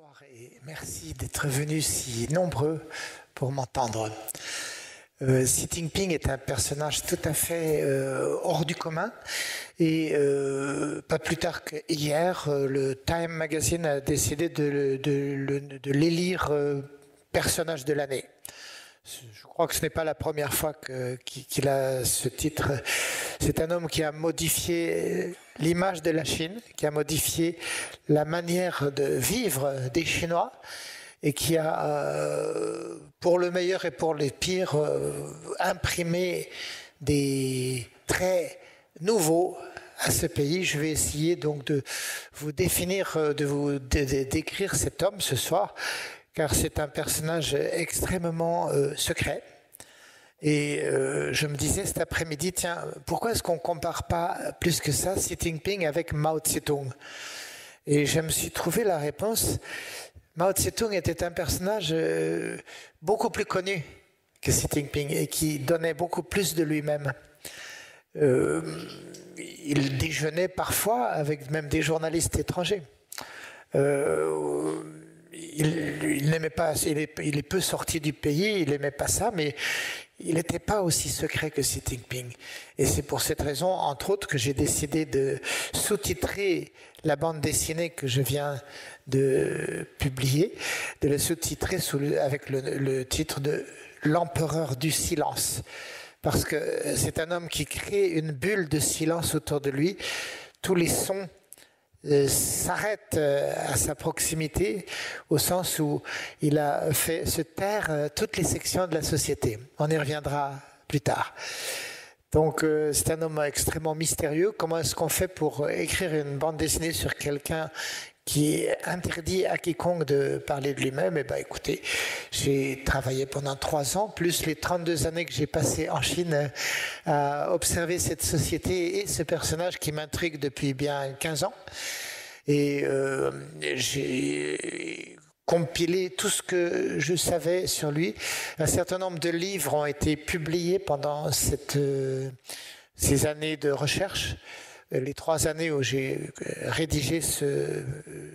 Bonsoir et merci d'être venus si nombreux pour m'entendre. Xi Jinping est un personnage tout à fait hors du commun et pas plus tard qu'hier, le Time Magazine a décidé de l'élire personnage de l'année. Je crois que ce n'est pas la première fois qu'il a ce titre. C'est un homme qui a modifié l'image de la Chine, qui a modifié la manière de vivre des Chinois et qui a, pour le meilleur et pour le pire, imprimé des traits nouveaux à ce pays. Je vais essayer donc de vous définir, de vous décrire cet homme ce soir, car c'est un personnage extrêmement secret. Et je me disais cet après-midi, tiens, pourquoi est-ce qu'on ne compare pas plus que ça Xi Jinping avec Mao Tse-tung? Et je me suis trouvé la réponse. Mao Tse-tung était un personnage beaucoup plus connu que Xi Jinping et qui donnait beaucoup plus de lui-même. Il déjeunait parfois avec même des journalistes étrangers. Il n'aimait pas, il est peu sorti du pays, il n'aimait pas ça, mais il n'était pas aussi secret que Xi Jinping. Et c'est pour cette raison, entre autres, que j'ai décidé de sous-titrer la bande dessinée que je viens de publier, de la sous-titrer avec le titre de L'Empereur du silence. Parce que c'est un homme qui crée une bulle de silence autour de lui. Tous les sons s'arrête à sa proximité, au sens où il a fait se taire toutes les sections de la société. On y reviendra plus tard. Donc c'est un homme extrêmement mystérieux. Comment est-ce qu'on fait pour écrire une bande dessinée sur quelqu'un qui interdit à quiconque de parler de lui-même? Eh bien, écoutez, j'ai travaillé pendant 3 ans, plus les 32 années que j'ai passées en Chine à observer cette société et ce personnage qui m'intrigue depuis bien 15 ans. Et j'ai compilé tout ce que je savais sur lui. Un certain nombre de livres ont été publiés pendant ces années de recherche. Les 3 années où j'ai rédigé ce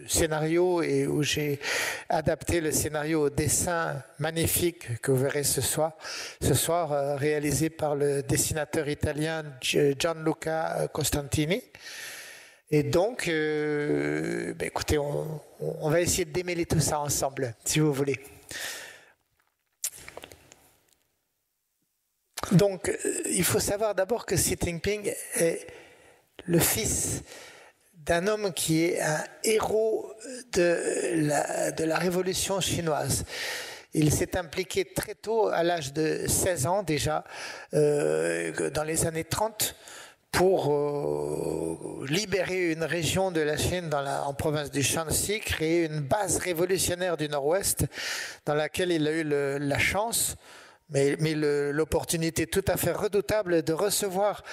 scénario et où j'ai adapté le scénario au dessin magnifique que vous verrez ce soir réalisé par le dessinateur italien Gianluca Costantini. Et donc, écoutez, on va essayer de démêler tout ça ensemble, si vous voulez. Donc, il faut savoir d'abord que Xi Jinping est le fils d'un homme qui est un héros de la révolution chinoise. Il s'est impliqué très tôt, à l'âge de 16 ans déjà, dans les années 30, pour libérer une région de la Chine en province du Shanxi, créer une base révolutionnaire du Nord-Ouest dans laquelle il a eu la chance, mais l'opportunité tout à fait redoutable de recevoir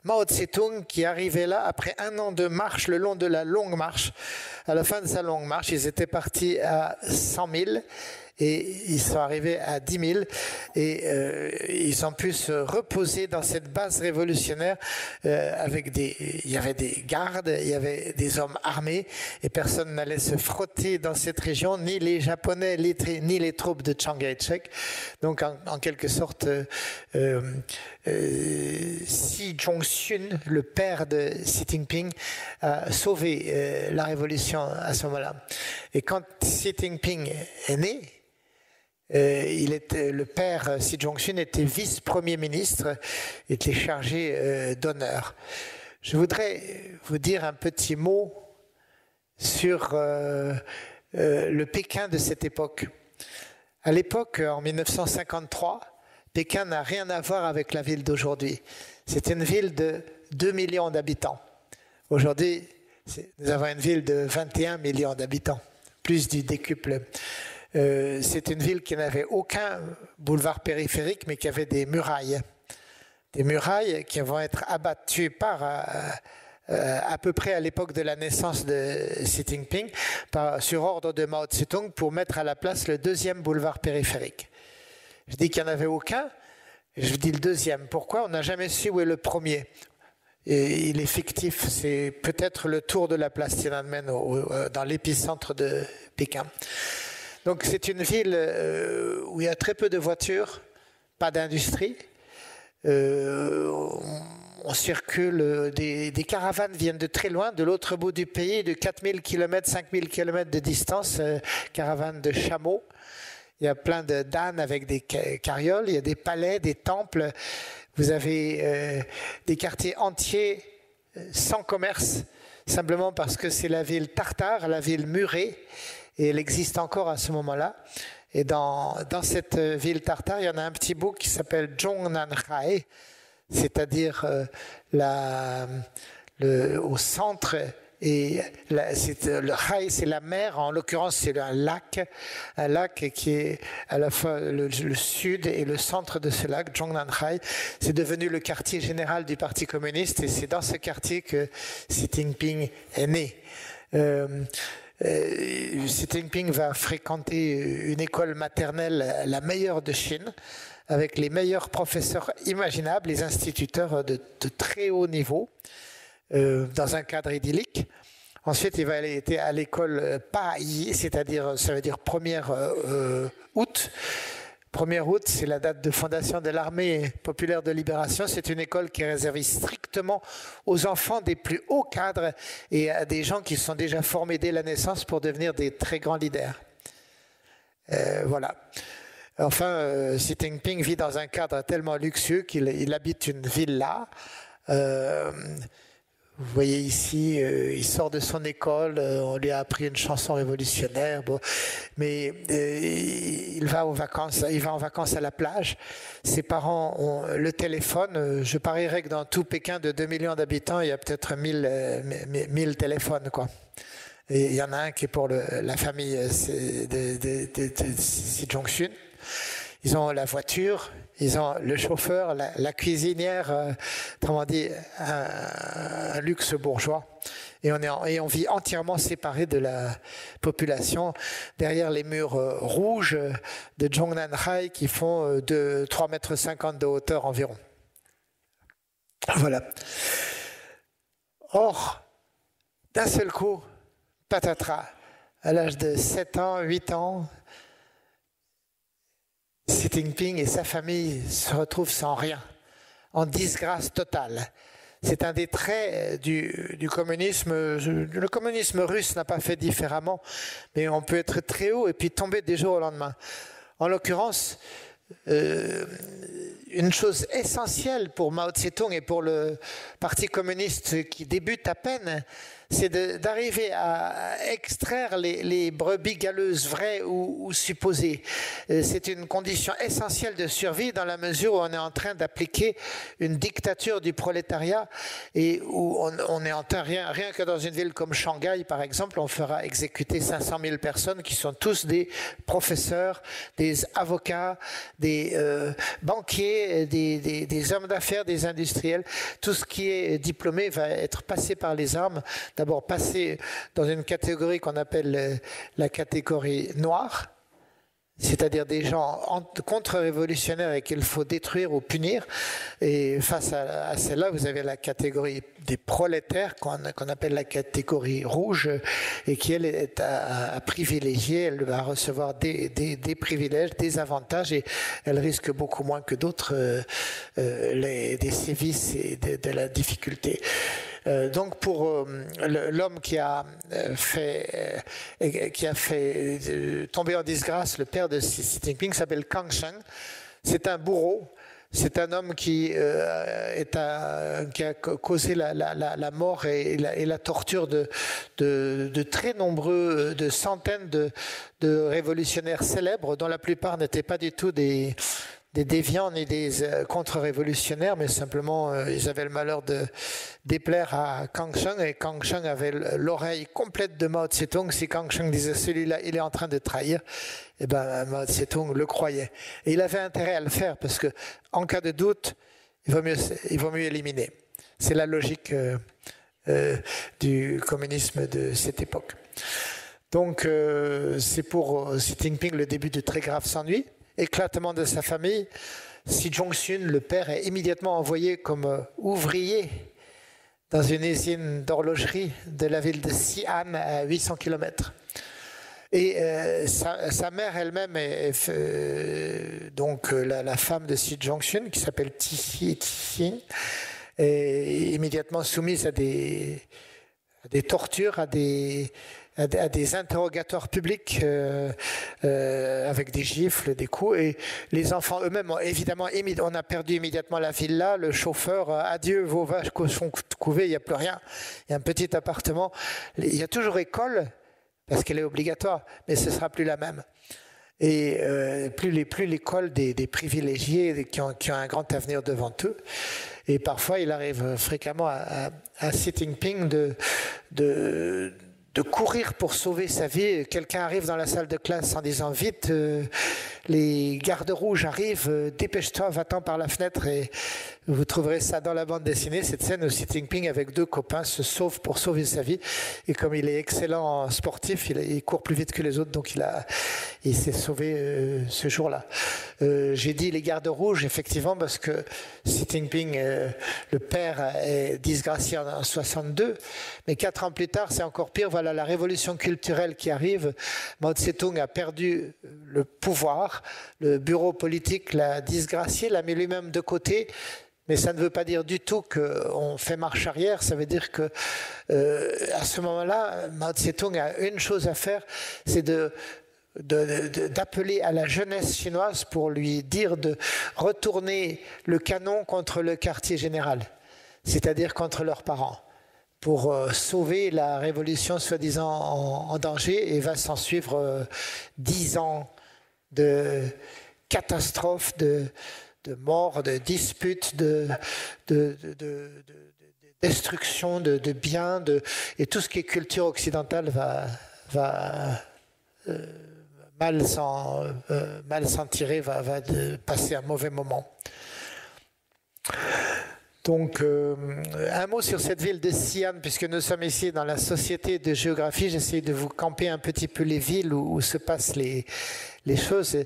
Mao Tse-tung qui arrivait là après 1 an de marche, le long de la longue marche. À la fin de sa longue marche, ils étaient partis à 100 000 et ils sont arrivés à 10 000 et ils ont pu se reposer dans cette base révolutionnaire il y avait des gardes, il y avait des hommes armés et personne n'allait se frotter dans cette région, ni les Japonais, ni les troupes de Chiang Kai-shek. Donc en quelque sorte, Xi Zhongxun, le père de Xi Jinping, a sauvé la révolution à ce moment-là. Et quand Xi Jinping est né, le père Xi Zhongxun était vice-premier ministre, était chargé d'honneur. Je voudrais vous dire un petit mot sur le Pékin de cette époque. À l'époque, en 1953, Pékin n'a rien à voir avec la ville d'aujourd'hui. C'est une ville de 2 millions d'habitants. Aujourd'hui, nous avons une ville de 21 millions d'habitants, plus du décuple. C'est une ville qui n'avait aucun boulevard périphérique, mais qui avait des murailles. Des murailles qui vont être abattues à peu près à l'époque de la naissance de Xi Jinping, sur ordre de Mao Tse-tung, pour mettre à la place le 2e boulevard périphérique. Je dis qu'il n'y en avait aucun, et je dis le 2e. Pourquoi? On n'a jamais su où est le premier. Et il est fictif, c'est peut-être le tour de la place Tiananmen dans l'épicentre de Pékin. Donc c'est une ville où il y a très peu de voitures, pas d'industrie. On circule, des caravanes viennent de très loin, de l'autre bout du pays, de 4000 km, 5000 km de distance, caravanes de chameaux. Il y a plein d'ânes avec des carrioles, il y a des palais, des temples. Vous avez des quartiers entiers sans commerce, simplement parce que c'est la ville tartare, la ville murée, et elle existe encore à ce moment-là. Et dans cette ville tartare, il y en a un petit bout qui s'appelle Zhongnanhai, c'est-à-dire au centre. Et le Hai, c'est la mer, en l'occurrence c'est un lac qui est à la fois le sud et le centre de ce lac, Zhongnanhai. C'est devenu le quartier général du Parti communiste et c'est dans ce quartier que Xi Jinping est né. Xi Jinping va fréquenter une école maternelle, la meilleure de Chine, avec les meilleurs professeurs imaginables, les instituteurs de très haut niveau. Dans un cadre idyllique. Ensuite, il va aller à l'école Payi, c'est-à-dire, ça veut dire 1er août. 1er août, c'est la date de fondation de l'armée populaire de libération. C'est une école qui est réservée strictement aux enfants des plus hauts cadres et à des gens qui sont déjà formés dès la naissance pour devenir des très grands leaders. Voilà. Enfin, Xi Jinping vit dans un cadre tellement luxueux qu'il habite une villa. Vous voyez ici, il sort de son école, on lui a appris une chanson révolutionnaire, mais il va en vacances à la plage. Ses parents ont le téléphone. Je parierais que dans tout Pékin de 2 millions d'habitants, il y a peut-être 1000 téléphones, quoi. Et il y en a un qui est pour la famille de Xi Jinping. Ils ont la voiture, ils ont le chauffeur, la cuisinière, autrement dit, un luxe bourgeois. Et on vit entièrement séparés de la population, derrière les murs rouges de Zhongnanhai qui font de 3,50 m de hauteur environ. Voilà. Or, d'un seul coup, patatras, à l'âge de 7 ans, 8 ans, Xi Jinping et sa famille se retrouvent sans rien, en disgrâce totale. C'est un des traits du communisme. Le communisme russe n'a pas fait différemment, mais on peut être très haut et puis tomber du jour au lendemain. En l'occurrence, une chose essentielle pour Mao Tse-tung et pour le Parti communiste qui débute à peine, c'est d'arriver à extraire les brebis galeuses vraies ou supposées. C'est une condition essentielle de survie dans la mesure où on est en train d'appliquer une dictature du prolétariat et où on est en train, rien que dans une ville comme Shanghai par exemple, on fera exécuter 500 000 personnes qui sont tous des professeurs, des avocats, des banquiers, des hommes d'affaires, des industriels. Tout ce qui est diplômé va être passé par les armes. D'abord passer dans une catégorie qu'on appelle la catégorie noire, c'est-à-dire des gens contre-révolutionnaires et qu'il faut détruire ou punir. Et face à celle-là, vous avez la catégorie des prolétaires qu'on appelle la catégorie rouge et qui, elle, est à privilégier. Elle va recevoir des privilèges, des avantages et elle risque beaucoup moins que d'autres des sévices et de la difficulté. Donc pour l'homme qui a fait tomber en disgrâce le père de Xi Jinping s'appelle Kang Sheng. C'est un bourreau. C'est un homme qui a causé la mort et la torture de très nombreux, de centaines de révolutionnaires célèbres, dont la plupart n'étaient pas du tout des déviants ni des contre-révolutionnaires, mais simplement ils avaient le malheur de déplaire à Kang Sheng, et Kang Sheng avait l'oreille complète de Mao Tse-tung. Si Kang Sheng disait celui-là il est en train de trahir, et ben Mao Tse-tung le croyait. Et il avait intérêt à le faire parce que en cas de doute, il vaut mieux éliminer. C'est la logique du communisme de cette époque. Donc c'est pour Xi Jinping le début de très graves ennuis. Éclatement de sa famille. Xi Jinping, le père, est immédiatement envoyé comme ouvrier dans une usine d'horlogerie de la ville de Xi'an à 800 km. Et sa mère elle-même est donc la femme de Xi Zhongxun, qui s'appelle Tixin, est immédiatement soumise à des tortures, à des interrogatoires publics avec des gifles, des coups. Et les enfants eux-mêmes, évidemment, on a perdu immédiatement la villa, le chauffeur, adieu vos vaches cochons couvées, il n'y a plus rien. Il y a un petit appartement. Il y a toujours école, parce qu'elle est obligatoire, mais ce ne sera plus la même. Et plus l'école des privilégiés qui ont un grand avenir devant eux. Et parfois, il arrive fréquemment à Xi Jinping de courir pour sauver sa vie. Quelqu'un arrive dans la salle de classe en disant « Vite, les gardes rouges arrivent, dépêche-toi, va-t'en par la fenêtre » et vous trouverez ça dans la bande dessinée, cette scène où Xi Jinping avec deux copains se sauve pour sauver sa vie. Et comme il est excellent sportif, il court plus vite que les autres, donc il s'est sauvé ce jour-là. J'ai dit les gardes rouges, effectivement, parce que Xi Jinping, le père, est disgracié en 62, mais 4 ans plus tard, c'est encore pire. Voilà la révolution culturelle qui arrive. Mao Tse-tung a perdu le pouvoir, le bureau politique l'a disgracié, l'a mis lui-même de côté. Mais ça ne veut pas dire du tout qu'on fait marche arrière. Ça veut dire que à ce moment-là, Mao Tse-tung a une chose à faire, c'est d'appeler à la jeunesse chinoise pour lui dire de retourner le canon contre le quartier général, c'est-à-dire contre leurs parents, pour sauver la révolution soi-disant en danger. Et va s'en suivre 10 ans de catastrophes, de morts, de disputes, de destruction de biens, et tout ce qui est culture occidentale va mal s'en tirer, va passer un mauvais moment. Donc, un mot sur cette ville de Xi'an, puisque nous sommes ici dans la société de géographie. J'essaie de vous camper un petit peu les villes où se passent les choses.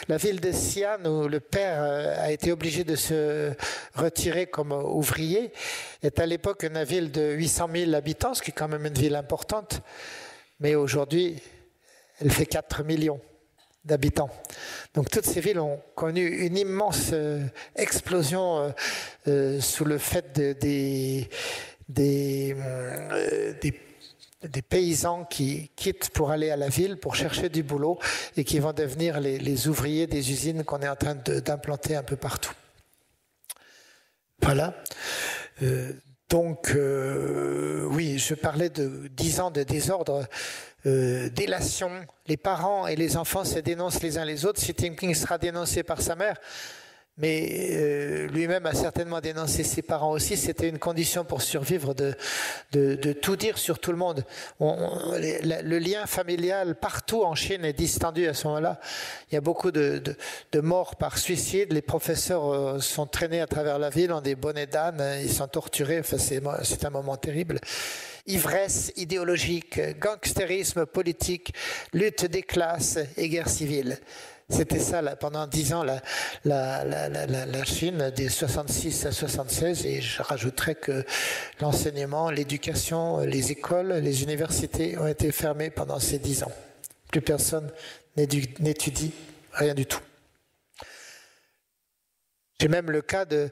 La ville de Xi'an, où le père a été obligé de se retirer comme ouvrier, est à l'époque une ville de 800 000 habitants, ce qui est quand même une ville importante. Mais aujourd'hui, elle fait 4 millions d'habitants. Donc toutes ces villes ont connu une immense explosion sous le fait des paysans qui quittent pour aller à la ville pour chercher du boulot et qui vont devenir les ouvriers des usines qu'on est en train d'implanter un peu partout. Voilà. Donc, oui, je parlais de 10 ans de désordre, délation. Les parents et les enfants se dénoncent les uns les autres. Xi Jinping sera dénoncé par sa mère, mais lui-même a certainement dénoncé ses parents aussi. C'était une condition pour survivre de tout dire sur tout le monde. Le lien familial partout en Chine est distendu à ce moment-là. Il y a beaucoup de morts par suicide. Les professeurs sont traînés à travers la ville en des bonnets d'âne. Ils sont torturés. Enfin, c'est un moment terrible. Ivresse idéologique, gangstérisme politique, lutte des classes et guerre civile. C'était ça pendant 10 ans la Chine, des 66 à 76, et je rajouterais que l'enseignement, l'éducation, les écoles, les universités ont été fermées pendant ces 10 ans. Plus personne n'étudie, rien du tout. J'ai même le cas de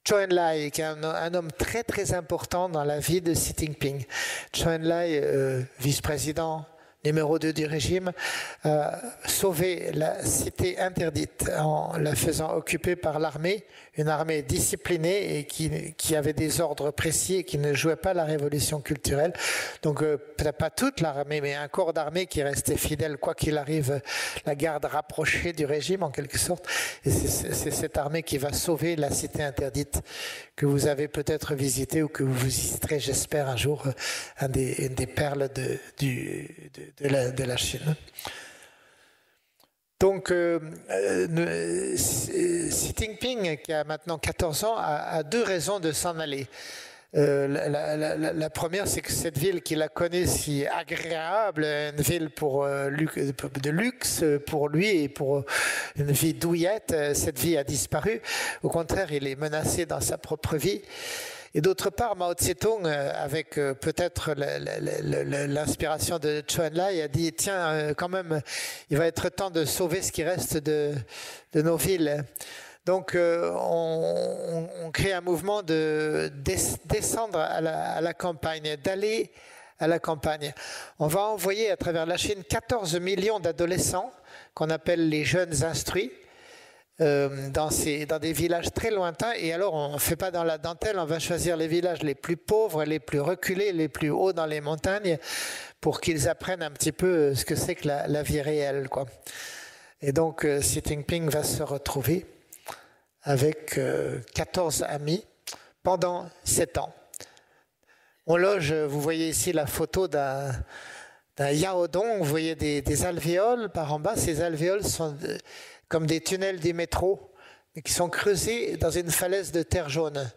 Zhou Enlai, qui est un homme très très important dans la vie de Xi Jinping. Zhou Enlai, vice-président numéro 2 du régime, a sauvé la cité interdite en la faisant occuper par l'armée, une armée disciplinée et qui avait des ordres précis et qui ne jouait pas la révolution culturelle. Donc peut-être pas toute l'armée, mais un corps d'armée qui restait fidèle quoi qu'il arrive, la garde rapprochée du régime en quelque sorte. Et c'est cette armée qui va sauver la cité interdite que vous avez peut-être visitée ou que vous visiterez, j'espère, un jour, une des perles de la Chine. Donc, Xi Jinping, qui a maintenant 14 ans, a 2 raisons de s'en aller. La première, c'est que cette ville qu'il a connue si agréable, une ville de luxe pour lui et pour une vie douillette, cette vie a disparu. Au contraire, il est menacé dans sa propre vie. Et d'autre part, Mao Tse-tung, avec peut-être l'inspiration de Zhou Enlai, a dit tiens, quand même, il va être temps de sauver ce qui reste de nos villes. Donc, on crée un mouvement de descendre à la campagne, d'aller à la campagne. On va envoyer à travers la Chine 14 millions d'adolescents, qu'on appelle les jeunes instruits, dans des villages très lointains. Et alors, on ne fait pas dans la dentelle, on va choisir les villages les plus pauvres, les plus reculés, les plus hauts dans les montagnes, pour qu'ils apprennent un petit peu ce que c'est que la vie réelle, quoi. Et donc, Xi Jinping va se retrouver avec 14 amis pendant 7 ans. On loge, vous voyez ici la photo d'un yaodong, vous voyez des alvéoles par en bas. Ces alvéoles sont comme des tunnels du métro, mais qui sont creusés dans une falaise de terre jaune.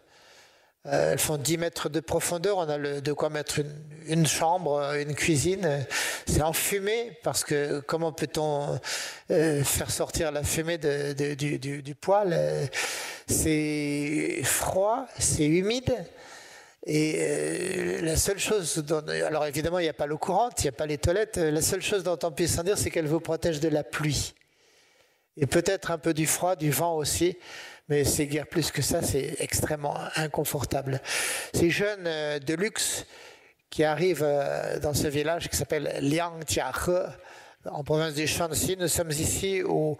Elles font 10 mètres de profondeur, on a de quoi mettre une chambre, une cuisine. C'est enfumé, parce que comment peut-on faire sortir la fumée du poêle? C'est froid, c'est humide. Et la seule chose, alors évidemment il n'y a pas l'eau courante, il n'y a pas les toilettes, la seule chose dont on puisse en dire, c'est qu'elle vous protège de la pluie. Et peut-être un peu du froid, du vent aussi, mais c'est guère plus que ça, c'est extrêmement inconfortable. Ces jeunes de luxe qui arrivent dans ce village qui s'appelle Liangjiahe, en province du Shanxi, nous sommes ici au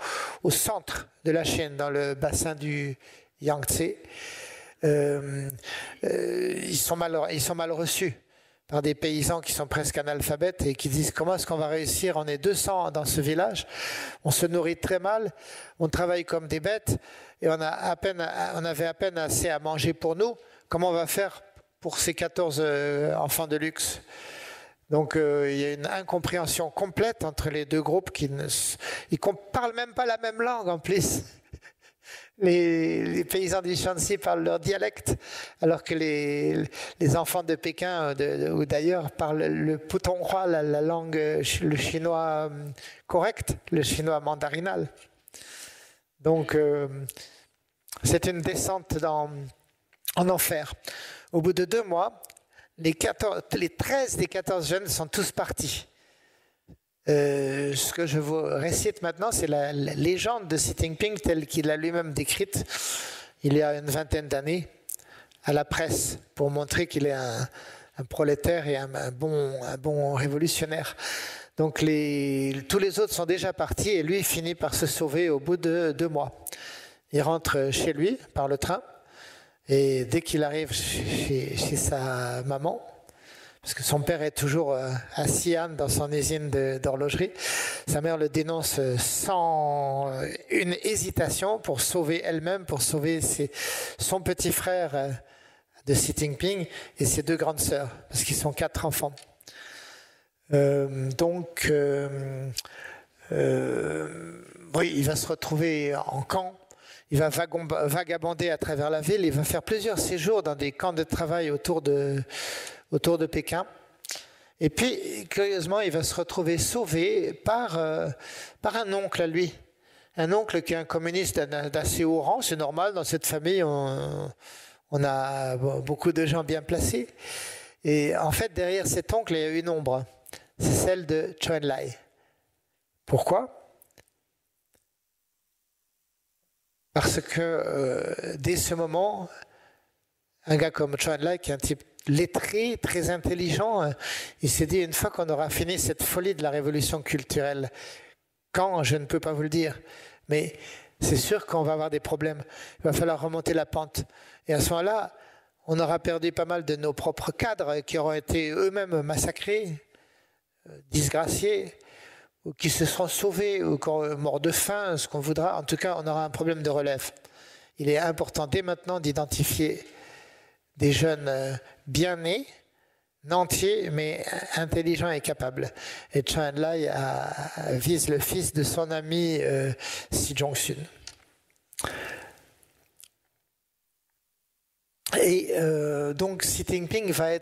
centre de la Chine, dans le bassin du Yangtze. Ils sont mal reçus par des paysans qui sont presque analphabètes et qui disent comment est-ce qu'on va réussir, on est 200 dans ce village, on se nourrit très mal, on travaille comme des bêtes et on avait à peine assez à manger pour nous, comment on va faire pour ces 14 enfants de luxe? Donc il y a une incompréhension complète entre les deux groupes qui ne parlent même pas la même langue en plus. Les paysans du Shanxi parlent leur dialecte, alors que les enfants de Pékin ou d'ailleurs parlent le putonghua, la langue, le chinois correct, le chinois mandarinal. Donc, c'est une descente en enfer. Au bout de 2 mois, les 13 des 14 jeunes sont tous partis. Ce que je vous récite maintenant, c'est la légende de Xi Jinping telle qu'il l'a lui-même décrite il y a une 20aine d'années à la presse pour montrer qu'il est un prolétaire et un bon révolutionnaire. Donc tous les autres sont déjà partis et lui finit par se sauver au bout de 2 mois. Il rentre chez lui par le train et dès qu'il arrive chez sa maman, parce que son père est toujours à Xi'an dans son usine d'horlogerie. Sa mère le dénonce sans une hésitation pour sauver elle-même, pour sauver son petit frère de Xi Jinping et ses 2 grandes sœurs, parce qu'ils sont 4 enfants. Oui, il va se retrouver en camp. Il va vagabonder à travers la ville. Il va faire plusieurs séjours dans des camps de travail autour de Pékin. Et puis, curieusement, il va se retrouver sauvé par un oncle à lui. Un oncle qui est un communiste d'assez haut rang. C'est normal, dans cette famille, on a beaucoup de gens bien placés. Et en fait, derrière cet oncle, il y a une ombre. C'est celle de Zhou Enlai. Pourquoi ? Parce que dès ce moment, un gars comme Zhou Enlai, qui est un type lettré, très intelligent, il s'est dit une fois qu'on aura fini cette folie de la révolution culturelle, quand, je ne peux pas vous le dire, mais c'est sûr qu'on va avoir des problèmes. Il va falloir remonter la pente. Et à ce moment-là, on aura perdu pas mal de nos propres cadres qui auront été eux-mêmes massacrés, disgraciés, ou qui se seront sauvés, ou qui sont morts de faim, ce qu'on voudra. En tout cas, on aura un problème de relève. Il est important dès maintenant d'identifier des jeunes bien nés, nantiers, mais intelligents et capables. Et Zhou Enlai vise le fils de son ami Xi Zhongxun. Et donc Xi Jinping va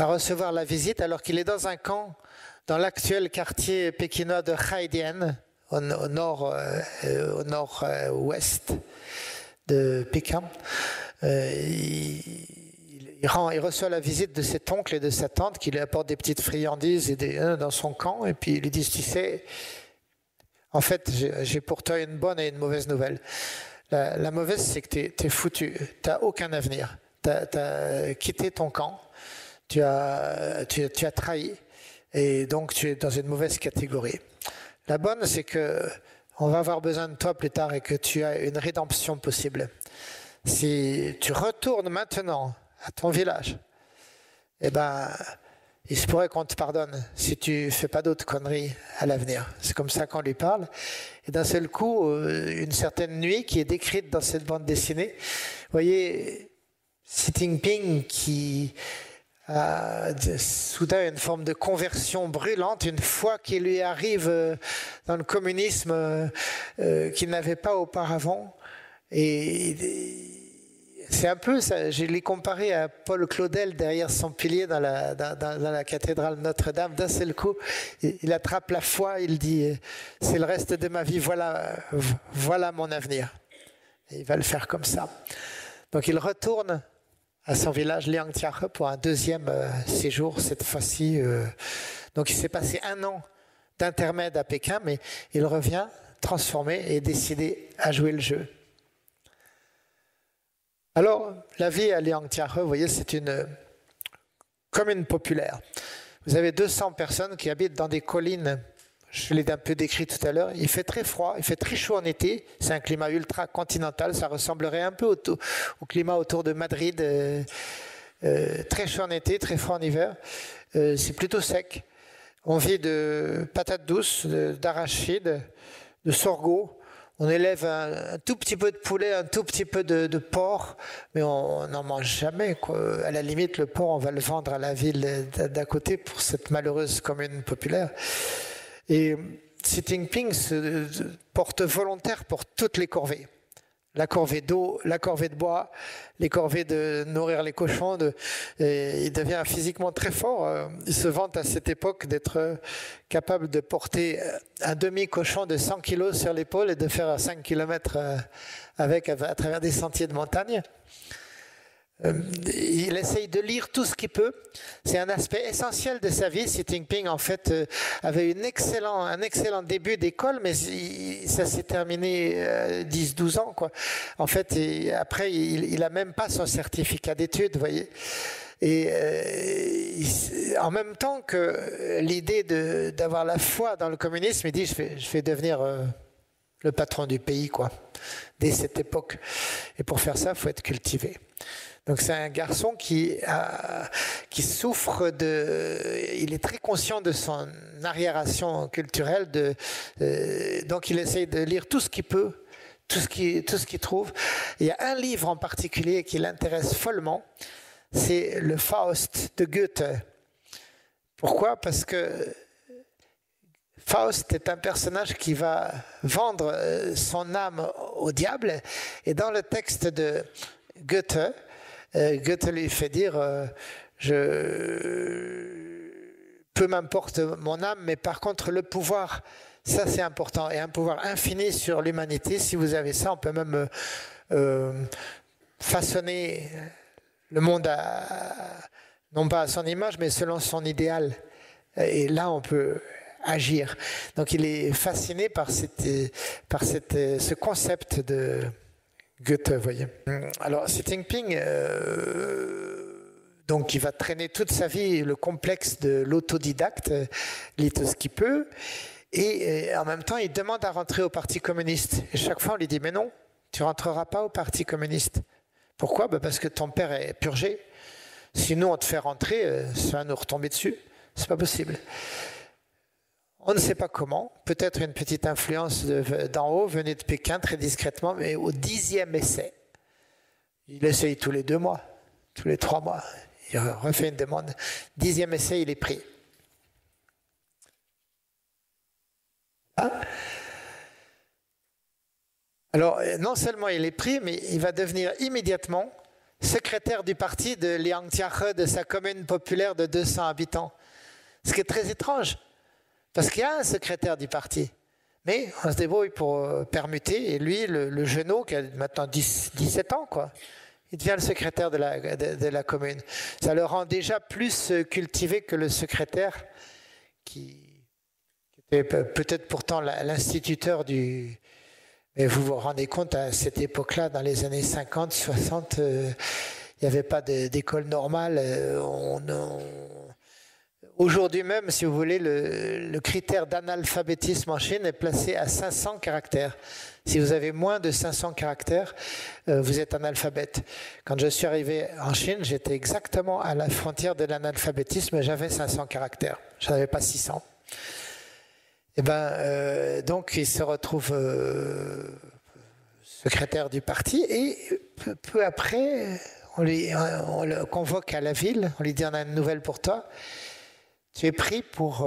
recevoir la visite alors qu'il est dans un camp dans l'actuel quartier pékinois de Haidian, au nord-ouest de Pékin. Il reçoit la visite de cet oncle et de sa tante qui lui apportent des petites friandises dans son camp. Et puis ils lui disent, tu sais, en fait, j'ai pour toi une bonne et une mauvaise nouvelle. La mauvaise, c'est que tu es foutu. Tu n'as aucun avenir. Tu as quitté ton camp. Tu as trahi. Et donc, tu es dans une mauvaise catégorie. La bonne, c'est que on va avoir besoin de toi plus tard et que tu as une rédemption possible. Si tu retournes maintenant à ton village, eh ben, il se pourrait qu'on te pardonne si tu fais pas d'autres conneries à l'avenir. C'est comme ça qu'on lui parle. Et d'un seul coup, une certaine nuit qui est décrite dans cette bande dessinée, vous voyez Xi Jinping qui a soudain une forme de conversion brûlante, une foi qui lui arrive dans le communisme qu'il n'avait pas auparavant. Et c'est un peu ça, je l'ai comparé à Paul Claudel derrière son pilier dans la cathédrale Notre-Dame. D'un seul coup, il attrape la foi, il dit « c'est le reste de ma vie, voilà mon avenir ». Et il va le faire comme ça. Donc il retourne à son village Liangjiahe pour un deuxième séjour, cette fois-ci. Donc il s'est passé 1 an d'intermède à Pékin, mais il revient transformé et décidé à jouer le jeu. Alors, la vie à Liangjiahe, vous voyez, c'est une commune populaire. Vous avez 200 personnes qui habitent dans des collines. Je l'ai un peu décrit tout à l'heure. Il fait très froid, il fait très chaud en été. C'est un climat ultra continental. Ça ressemblerait un peu au climat autour de Madrid. Très chaud en été, très froid en hiver. C'est plutôt sec. On vit de patates douces, d'arachides, de sorgho. On élève un tout petit peu de poulet, un tout petit peu de porc, mais on n'en mange jamais, quoi. À la limite, le porc, on va le vendre à la ville d'à côté pour cette malheureuse commune populaire. Et Xi Jinping se porte volontaire pour toutes les corvées. La corvée d'eau, la corvée de bois, les corvées de nourrir les cochons. Il devient physiquement très fort. Il se vante à cette époque d'être capable de porter un demi-cochon de 100 kilos sur l'épaule et de faire 5 km avec à travers des sentiers de montagne. Il essaye de lire tout ce qu'il peut. C'est un aspect essentiel de sa vie. Xi Jinping, en fait, avait un excellent début d'école, mais ça s'est terminé 10-12 ans, quoi. En fait, après, il n'a même pas son certificat d'études, vous voyez. Et en même temps que l'idée d'avoir la foi dans le communisme, il dit, je vais devenir le patron du pays, quoi, dès cette époque. Et pour faire ça, il faut être cultivé. Donc c'est un garçon qui souffre il est très conscient de son arriération culturelle, donc il essaye de lire tout ce qu'il peut, tout ce qu'il trouve. Il y a un livre en particulier qui l'intéresse follement, c'est le Faust de Goethe. Pourquoi ? Parce que Faust est un personnage qui va vendre son âme au diable, et dans le texte de Goethe, Goethe lui fait dire peu m'importe mon âme, mais par contre le pouvoir, ça c'est important, et un pouvoir infini sur l'humanité. Si vous avez ça, on peut même façonner le monde non pas à son image, mais selon son idéal. Et là, on peut agir. Donc il est fasciné par ce concept de Goethe, vous voyez. Alors, Xi Jinping, donc, il va traîner toute sa vie le complexe de l'autodidacte, lit tout ce qu'il peut, et en même temps, il demande à rentrer au Parti communiste. Et chaque fois, on lui dit, mais non, tu ne rentreras pas au Parti communiste. Pourquoi ? Parce que ton père est purgé. Si nous, on te fait rentrer, ça va nous retomber dessus. C'est pas possible. On ne sait pas comment, peut-être une petite influence d'en haut, venue de Pékin très discrètement, mais au 10e essai, il essaye tous les 2 mois, tous les 3 mois, il refait une demande. 10e essai, il est pris. Hein ? Alors, non seulement il est pris, mais il va devenir immédiatement secrétaire du parti de Liangjiahe, de sa commune populaire de 200 habitants. Ce qui est très étrange. Parce qu'il y a un secrétaire du parti, Mais on se débrouille pour permuter. Et lui, le genou, qui a maintenant 17 ans, quoi, il devient le secrétaire de la commune. Ça le rend déjà plus cultivé que le secrétaire qui était peut-être pourtant l'instituteur du... Mais vous vous rendez compte, à cette époque-là, dans les années 50, 60, il n'y avait pas d'école normale. Aujourd'hui même, si vous voulez, le critère d'analphabétisme en Chine est placé à 500 caractères. Si vous avez moins de 500 caractères, vous êtes analphabète. Quand je suis arrivé en Chine, j'étais exactement à la frontière de l'analphabétisme, j'avais 500 caractères. Je n'avais pas 600. Et donc il se retrouve secrétaire du parti et peu après, on le convoque à la ville, on lui dit on a une nouvelle pour toi. Tu es pris pour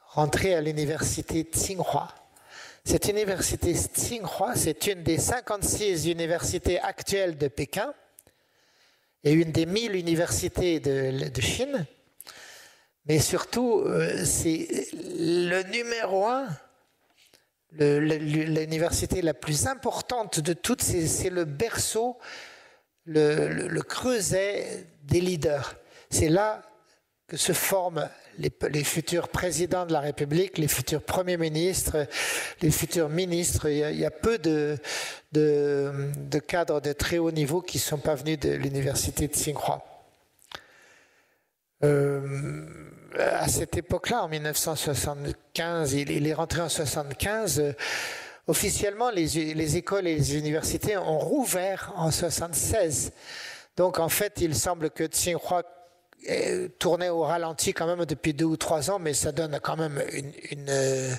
rentrer à l'université Tsinghua. Cette université Tsinghua, c'est une des 56 universités actuelles de Pékin et une des 1000 universités de Chine. Mais surtout, c'est le numéro 1, l'université la plus importante de toutes, c'est le berceau, le creuset des leaders. C'est là que se forment les futurs présidents de la République, les futurs premiers ministres, les futurs ministres. Il y a peu de cadres de très haut niveau qui ne sont pas venus de l'université de Tsinghua. À cette époque-là, en 1975, il est rentré en 1975, officiellement les écoles et les universités ont rouvert en 1976. Donc en fait, il semble que Tsinghua tournait au ralenti quand même depuis 2 ou 3 ans, mais ça donne quand même une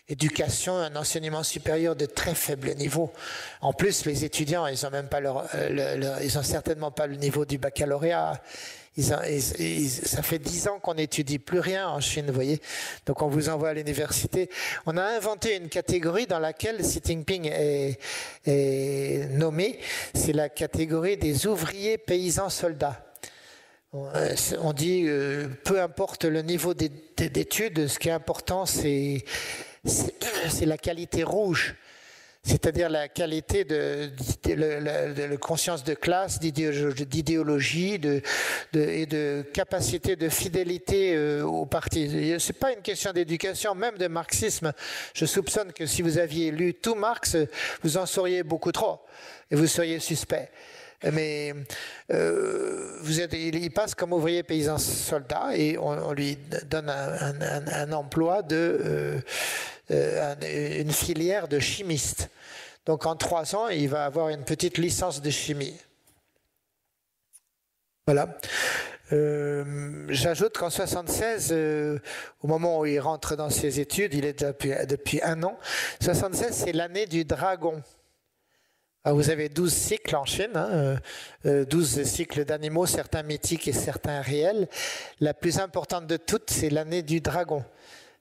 éducation, un enseignement supérieur de très faible niveau. En plus, les étudiants, ils ont même pas ils ont certainement pas le niveau du baccalauréat. Ça fait 10 ans qu'on n'étudie plus rien en Chine, vous voyez. Donc on vous envoie à l'université. On a inventé une catégorie dans laquelle Xi Jinping est nommé. C'est la catégorie des ouvriers paysans soldats. On dit, peu importe le niveau d'études, ce qui est important, c'est la qualité rouge. C'est-à-dire la qualité de conscience de classe, d'idéologie et de capacité de fidélité au parti. Ce n'est pas une question d'éducation, même de marxisme. Je soupçonne que si vous aviez lu tout Marx, vous en sauriez beaucoup trop et vous seriez suspect. Mais il passe comme ouvrier paysan soldat et on lui donne un emploi une filière de chimiste. Donc en 3 ans, il va avoir une petite licence de chimie. Voilà. J'ajoute qu'en 1976, au moment où il rentre dans ses études, il est déjà depuis 1 an, 1976, c'est l'année du dragon. Alors vous avez 12 cycles en Chine, 12 cycles d'animaux, certains mythiques et certains réels. La plus importante de toutes, c'est l'année du dragon.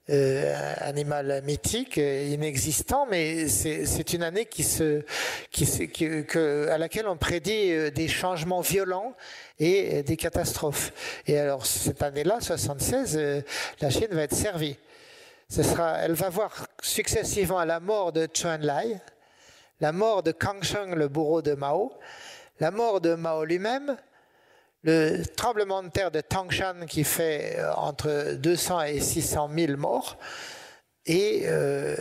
Animal mythique, inexistant, mais c'est une année à laquelle on prédit des changements violents et des catastrophes. Et alors cette année-là, 1976, la Chine va être servie. Elle va voir successivement la mort de Zhou Enlai, la mort de Kang Sheng, le bourreau de Mao, la mort de Mao lui-même, le tremblement de terre de Tangshan qui fait entre 200 et 600 000 morts, et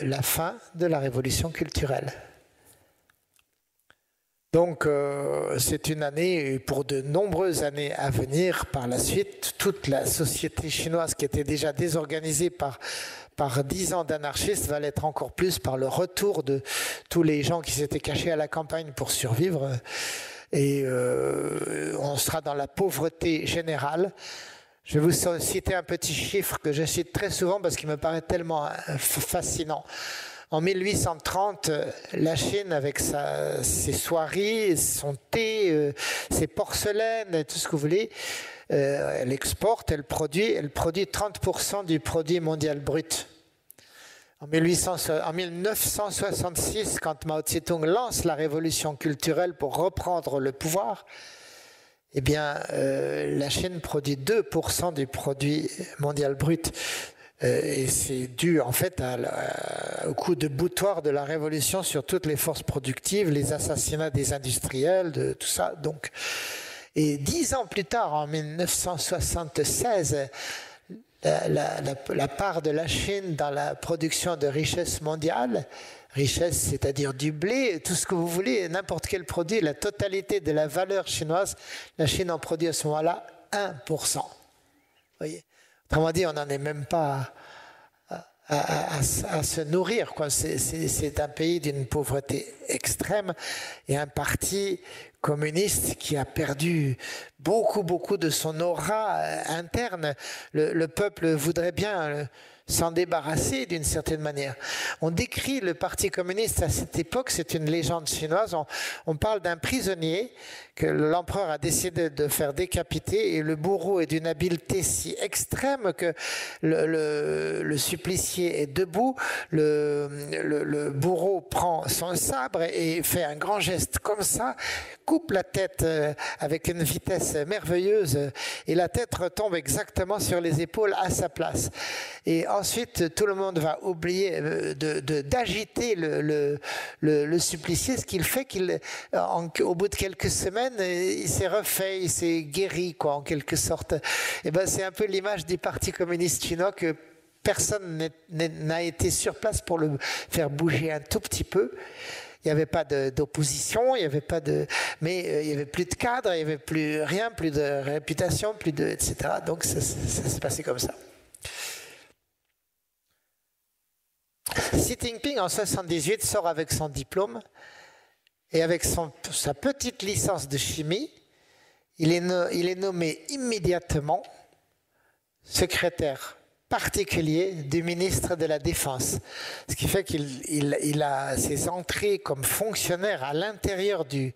la fin de la révolution culturelle. Donc c'est une année, pour de nombreuses années à venir, par la suite, toute la société chinoise qui était déjà désorganisée par 10 ans d'anarchistes va l'être encore plus par le retour de tous les gens qui s'étaient cachés à la campagne pour survivre. Et on sera dans la pauvreté générale. Je vais vous citer un petit chiffre que je cite très souvent parce qu'il me paraît tellement fascinant. En 1830, la Chine, avec ses soieries, son thé, ses porcelaines, tout ce que vous voulez, elle exporte, elle produit 30% du produit mondial brut. En 1966, quand Mao Tse-tung lance la révolution culturelle pour reprendre le pouvoir, eh bien, la Chine produit 2% du produit mondial brut. Et c'est dû en fait au coup de boutoir de la révolution sur toutes les forces productives, les assassinats des industriels, de tout ça. Donc, et 10 ans plus tard, en 1976, la part de la Chine dans la production de richesse mondiale, richesse c'est-à-dire du blé, tout ce que vous voulez, n'importe quel produit, la totalité de la valeur chinoise, la Chine en produit à ce moment-là 1%. Vous voyez ? Autrement dit, on n'en est même pas à se nourrir, quoi. C'est un pays d'une pauvreté extrême et un parti communiste qui a perdu beaucoup de son aura interne. Le peuple voudrait bien s'en débarrasser d'une certaine manière. On décrit le Parti communiste à cette époque, c'est une légende chinoise, on parle d'un prisonnier que l'empereur a décidé de faire décapiter et le bourreau est d'une habileté si extrême que le supplicié est debout, le bourreau prend son sabre et fait un grand geste comme ça, coupe la tête avec une vitesse merveilleuse et la tête retombe exactement sur les épaules à sa place. Et ensuite, tout le monde va oublier d'agiter le supplicié, ce qu'il fait qu'au bout de quelques semaines, il s'est refait, il s'est guéri, quoi, en quelque sorte. Et ben, c'est un peu l'image du Parti communiste chinois que personne n'a été sur place pour le faire bouger un tout petit peu. Il n'y avait pas d'opposition, il n'y avait pas mais il n'y avait plus de cadre, il n'y avait plus rien, plus de réputation, etc. Donc ça s'est passé comme ça. Xi Jinping, en 1978, sort avec son diplôme et avec sa petite licence de chimie, il est nommé immédiatement secrétaire particulier du ministre de la Défense. Ce qui fait qu'il a ses entrées comme fonctionnaire à l'intérieur de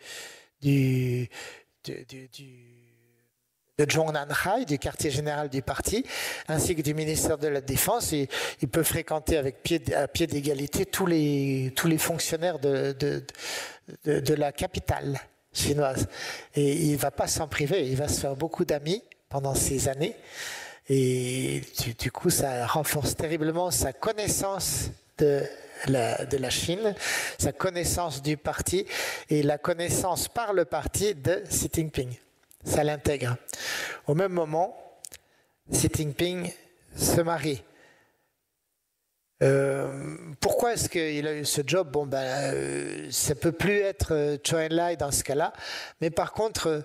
Zhongnanhai, du quartier général du parti, ainsi que du ministère de la Défense. Et il peut fréquenter à pied d'égalité tous les fonctionnaires de la capitale chinoise. Et il ne va pas s'en priver, il va se faire beaucoup d'amis pendant ces années. Et du coup, ça renforce terriblement sa connaissance de la Chine, sa connaissance du parti et la connaissance par le parti de Xi Jinping. Ça l'intègre. Au même moment, Xi Jinping se marie. Pourquoi est-ce qu'il a eu ce job ? Bon, ça ne peut plus être Zhou Enlai dans ce cas-là, mais par contre,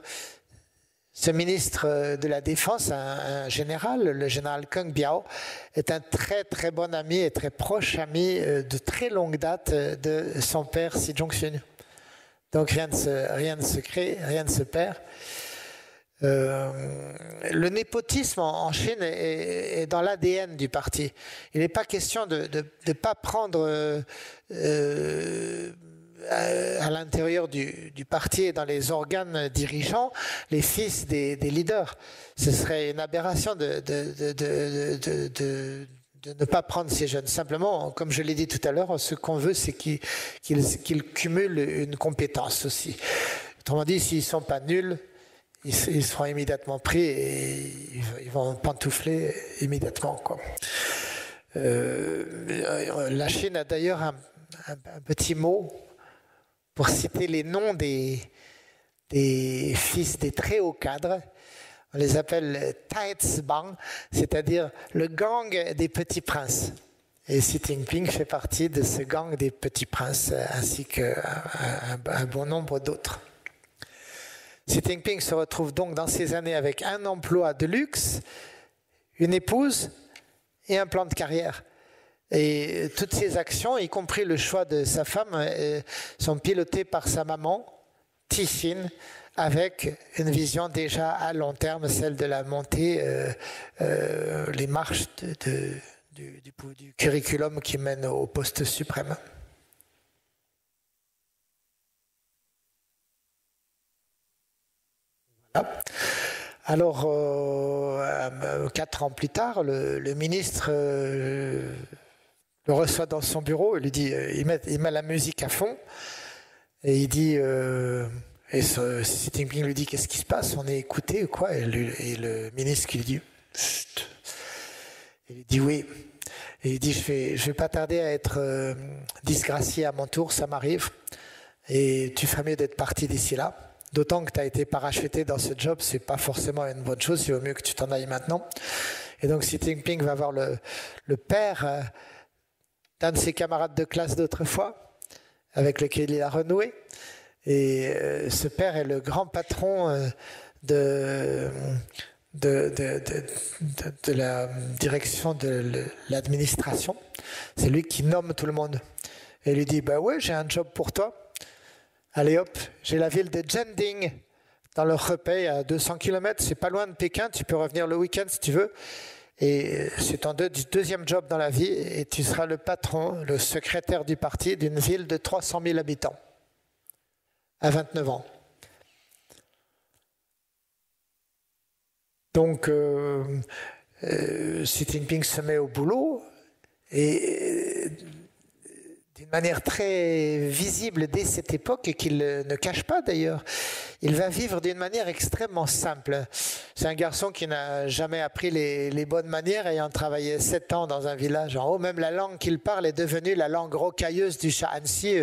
ce ministre de la Défense, un général, le général Keng Biao, est un très très bon ami et très proche ami de très longue date de son père Xi Jinping. Donc rien ne se crée, rien ne se perd. Le népotisme en Chine est dans l'ADN du parti. Il n'est pas question de ne pas prendre à l'intérieur du parti et dans les organes dirigeants les fils des leaders. Ce serait une aberration de ne pas prendre ces jeunes. Simplement, comme je l'ai dit tout à l'heure, ce qu'on veut, c'est qu'ils cumulent une compétence aussi. Autrement dit, s'ils ne sont pas nuls, ils seront immédiatement pris et ils vont pantoufler immédiatement, quoi. La Chine a d'ailleurs un petit mot pour citer les noms des fils des très hauts cadres. On les appelle Taizbang, c'est-à-dire le gang des petits princes. Et Xi Jinping fait partie de ce gang des petits princes, ainsi qu'un bon nombre d'autres. Xi Jinping se retrouve donc dans ces années avec un emploi de luxe, une épouse et un plan de carrière. Et toutes ses actions, y compris le choix de sa femme, sont pilotées par sa maman, Tixin, avec une vision déjà à long terme, celle de la montée, les marches du curriculum qui mène au poste suprême. Voilà. Alors, 4 ans plus tard, le ministre le reçoit dans son bureau, il lui dit, il met la musique à fond, et il dit, et Xi Jinping lui dit, qu'est-ce qui se passe ? On est écouté ou quoi ? Et le ministre qui lui dit, chut. Il dit oui. Et il dit, je vais pas tarder à être disgracié à mon tour, ça m'arrive. Et tu ferais mieux d'être parti d'ici là. D'autant que tu as été parachuté dans ce job, c'est pas forcément une bonne chose, il vaut mieux que tu t'en ailles maintenant. Et donc Xi Jinping va voir le père d'un de ses camarades de classe d'autrefois, avec lequel il a renoué. Et ce père est le grand patron de la direction de l'administration. C'est lui qui nomme tout le monde. Et il lui dit, bah ouais, j'ai un job pour toi. Allez hop, j'ai la ville de Jianding dans le Hebei à 200 km, c'est pas loin de Pékin, tu peux revenir le week-end si tu veux. Et c'est ton deuxième job dans la vie et tu seras le patron, le secrétaire du parti d'une ville de 300 000 habitants à 29 ans. Donc, Xi Jinping se met au boulot et d'une manière très visible dès cette époque et qu'il ne cache pas d'ailleurs, il va vivre d'une manière extrêmement simple. C'est un garçon qui n'a jamais appris les bonnes manières, ayant travaillé 7 ans dans un village en haut. Même la langue qu'il parle est devenue la langue rocailleuse du Shaanxi.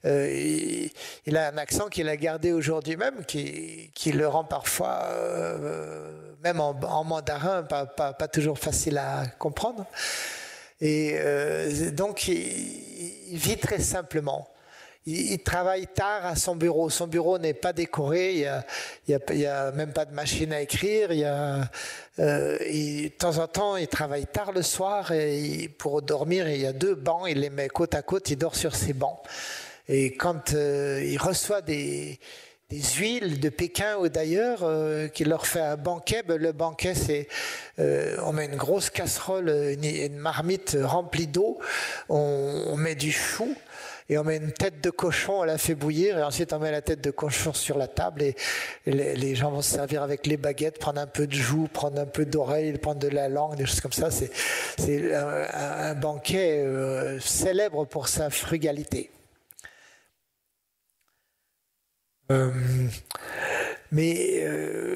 Il a un accent qu'il a gardé aujourd'hui même, qui le rend parfois, même en mandarin, pas toujours facile à comprendre. Et donc, il vit très simplement. Il travaille tard à son bureau. Son bureau n'est pas décoré. Il y a même pas de machine à écrire. De temps en temps, il travaille tard le soir. Et pour dormir, il y a 2 bancs. Il les met côte à côte. Il dort sur ces bancs. Et quand il reçoit des huiles de Pékin ou d'ailleurs, qui leur fait un banquet. Le banquet, c'est on met une grosse casserole, une marmite remplie d'eau, on met du chou et on met une tête de cochon, on la fait bouillir et ensuite on met la tête de cochon sur la table et les gens vont se servir avec les baguettes, prendre un peu de joue, prendre un peu d'oreille, prendre de la langue, des choses comme ça. C'est un banquet célèbre pour sa frugalité. Mais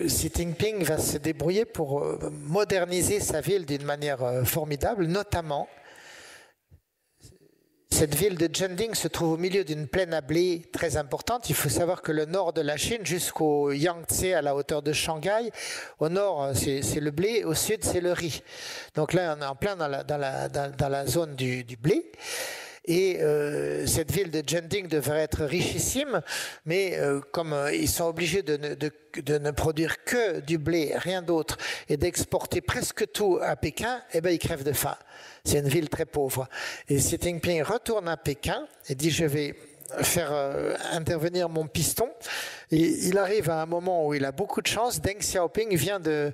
Xi Jinping va se débrouiller pour moderniser sa ville d'une manière formidable, notamment cette ville de Jianding se trouve au milieu d'une plaine à blé très importante. Il faut savoir que le nord de la Chine jusqu'au Yangtze à la hauteur de Shanghai, au nord c'est le blé, au sud c'est le riz. Donc là on est en plein dans la zone du blé. Et cette ville de Jianding devrait être richissime, mais comme ils sont obligés de ne produire que du blé, rien d'autre, et d'exporter presque tout à Pékin, eh ben ils crèvent de faim. C'est une ville très pauvre. Et Xi Jinping retourne à Pékin et dit je vais faire intervenir mon piston. Et il arrive à un moment où il a beaucoup de chance. Deng Xiaoping vient de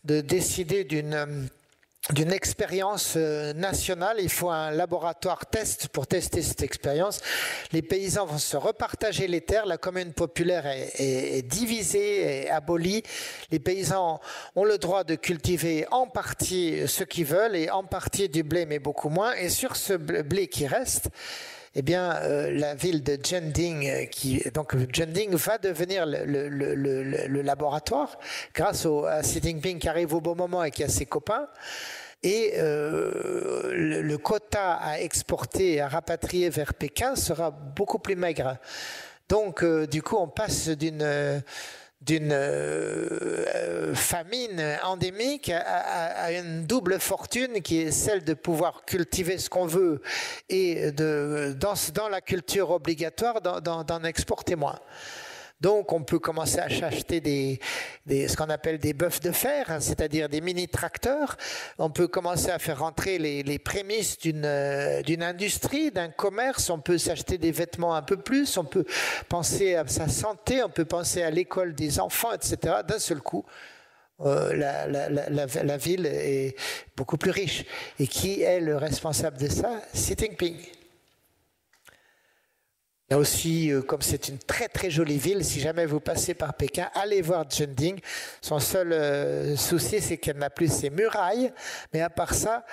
décider d'une expérience nationale. Il faut un laboratoire test pour tester cette expérience. Les paysans vont se repartager les terres. La commune populaire est divisée, est abolie. Les paysans ont le droit de cultiver en partie ce qu'ils veulent et en partie du blé, mais beaucoup moins. Et sur ce blé qui reste, eh bien, la ville de Jianding, donc Jianding va devenir le laboratoire grâce à Xi Jinping qui arrive au bon moment et qui a ses copains. Et le quota à exporter et à rapatrier vers Pékin sera beaucoup plus maigre. Donc, du coup, on passe d'une famine endémique à une double fortune qui est celle de pouvoir cultiver ce qu'on veut et dans la culture obligatoire d'en exporter moins. Donc on peut commencer à acheter ce qu'on appelle des bœufs de fer, hein, c'est-à-dire des mini-tracteurs. On peut commencer à faire rentrer les prémices d'une industrie, d'un commerce. On peut s'acheter des vêtements un peu plus. On peut penser à sa santé. On peut penser à l'école des enfants, etc. D'un seul coup, la ville est beaucoup plus riche. Et qui est le responsable de ça? Xi Jinping. Il y a aussi, comme c'est une très très jolie ville, si jamais vous passez par Pékin, allez voir Jianding. Son seul souci, c'est qu'elle n'a plus ses murailles. Mais à part ça,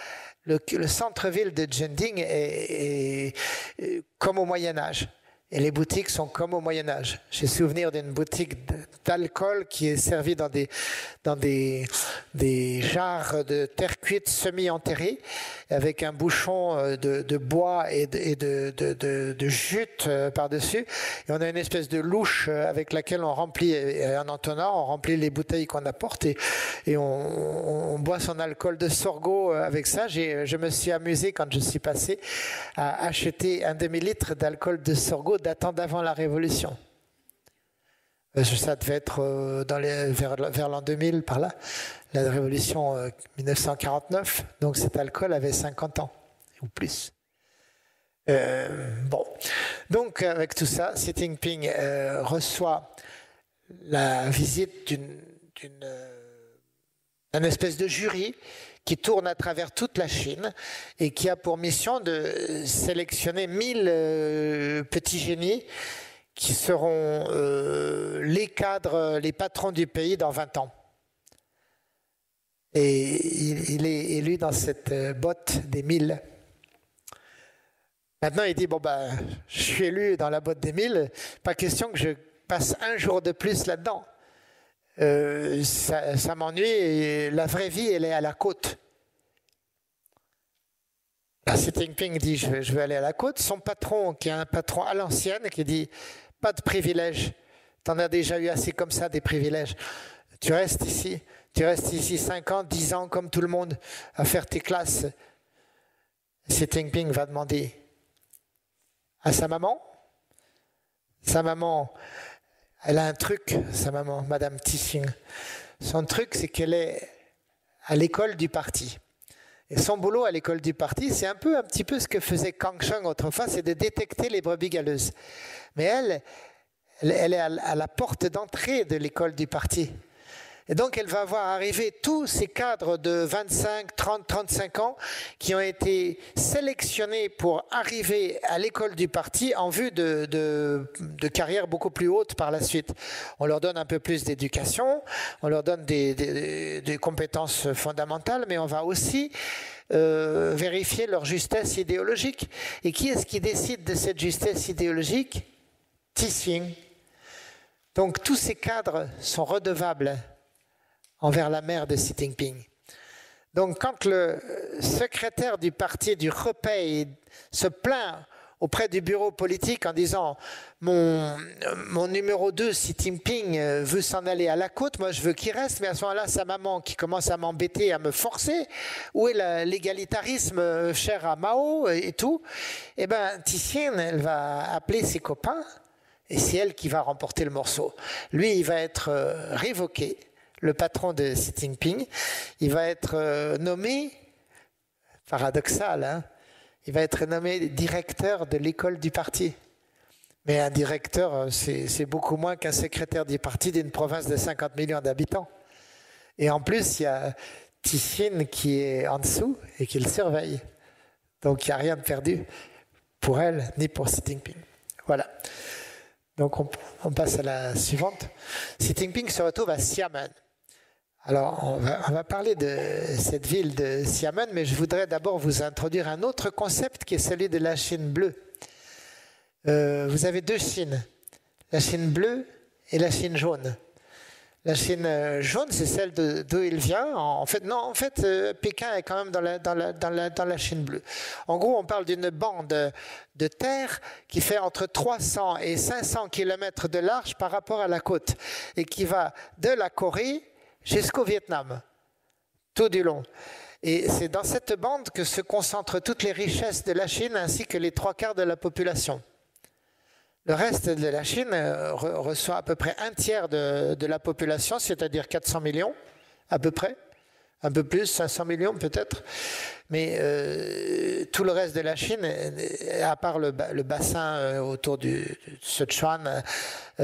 le centre-ville de Jianding est comme au Moyen-Âge. Et les boutiques sont comme au Moyen-Âge. J'ai souvenir d'une boutique d'alcool qui est servie dans des jarres de terre cuite semi-enterrées, avec un bouchon de bois et de jute par-dessus. Et on a une espèce de louche avec laquelle on remplit un entonnoir, on remplit les bouteilles qu'on apporte et on boit son alcool de sorgho avec ça. Je me suis amusé quand je suis passé à acheter un demi-litre d'alcool de sorgho datant d'avant la Révolution. Ça devait être vers l'an 2000, par là, la Révolution 1949. Donc cet alcool avait 50 ans, ou plus. Bon. Donc avec tout ça, Xi Jinping reçoit la visite d'un espèce de jury qui tourne à travers toute la Chine et qui a pour mission de sélectionner 1000 petits génies qui seront les cadres, les patrons du pays dans 20 ans. Et il est élu dans cette botte des 1000. Maintenant, il dit, bon, je suis élu dans la botte des 1000, pas question que je passe un jour de plus là-dedans. Ça m'ennuie et la vraie vie, elle est à la côte. Xi Jinping dit, je vais aller à la côte. Son patron, qui est un patron à l'ancienne, qui dit, pas de privilèges. Tu en as déjà eu assez comme ça, des privilèges. Tu restes ici 5 ans, 10 ans, comme tout le monde, à faire tes classes. Xi Jinping va demander à sa maman. Sa maman, elle a un truc, sa maman, Madame Tixing. Son truc, c'est qu'elle est à l'école du parti. Et son boulot à l'école du parti, c'est un petit peu ce que faisait Kang Sheng autrefois, c'est de détecter les brebis galeuses. Mais elle est à la porte d'entrée de l'école du parti. Et donc, elle va voir arriver tous ces cadres de 25, 30, 35 ans qui ont été sélectionnés pour arriver à l'école du parti en vue de carrières beaucoup plus hautes par la suite. On leur donne un peu plus d'éducation, on leur donne des compétences fondamentales, mais on va aussi vérifier leur justesse idéologique. Et qui est-ce qui décide de cette justesse idéologique? Tixing. Donc, tous ces cadres sont redevables envers la mère de Xi Jinping. Donc quand le secrétaire du parti du Repei se plaint auprès du bureau politique en disant « Mon numéro 2, Xi Jinping, veut s'en aller à la côte, moi je veux qu'il reste », mais à ce moment-là, sa maman qui commence à m'embêter, à me forcer, où est l'égalitarisme cher à Mao et tout, eh bien Tixing, elle va appeler ses copains et c'est elle qui va remporter le morceau. Lui, il va être révoqué. Le patron de Xi Jinping, il va être nommé, paradoxal, hein, il va être nommé directeur de l'école du parti. Mais un directeur, c'est beaucoup moins qu'un secrétaire du parti d'une province de 50 millions d'habitants. Et en plus, il y a Tixing qui est en dessous et qui le surveille. Donc, il n'y a rien de perdu pour elle, ni pour Xi Jinping. Voilà. Donc, on passe à la suivante. Xi Jinping se retrouve à Xiamen. Alors, on va parler de cette ville de Xiamen, mais je voudrais d'abord vous introduire un autre concept qui est celui de la Chine bleue. Vous avez deux Chines, la Chine bleue et la Chine jaune. La Chine jaune, c'est celle d'où il vient. En fait, Pékin est quand même dans la Chine bleue. En gros, on parle d'une bande de terre qui fait entre 300 et 500 km de large par rapport à la côte et qui va de la Corée jusqu'au Vietnam, tout du long. Et c'est dans cette bande que se concentrent toutes les richesses de la Chine ainsi que les 3/4 de la population. Le reste de la Chine reçoit à peu près 1/3 de la population, c'est-à-dire 400 millions, à peu près. Un peu plus, 500 millions peut-être. Mais tout le reste de la Chine, à part le bassin autour du Sichuan, qui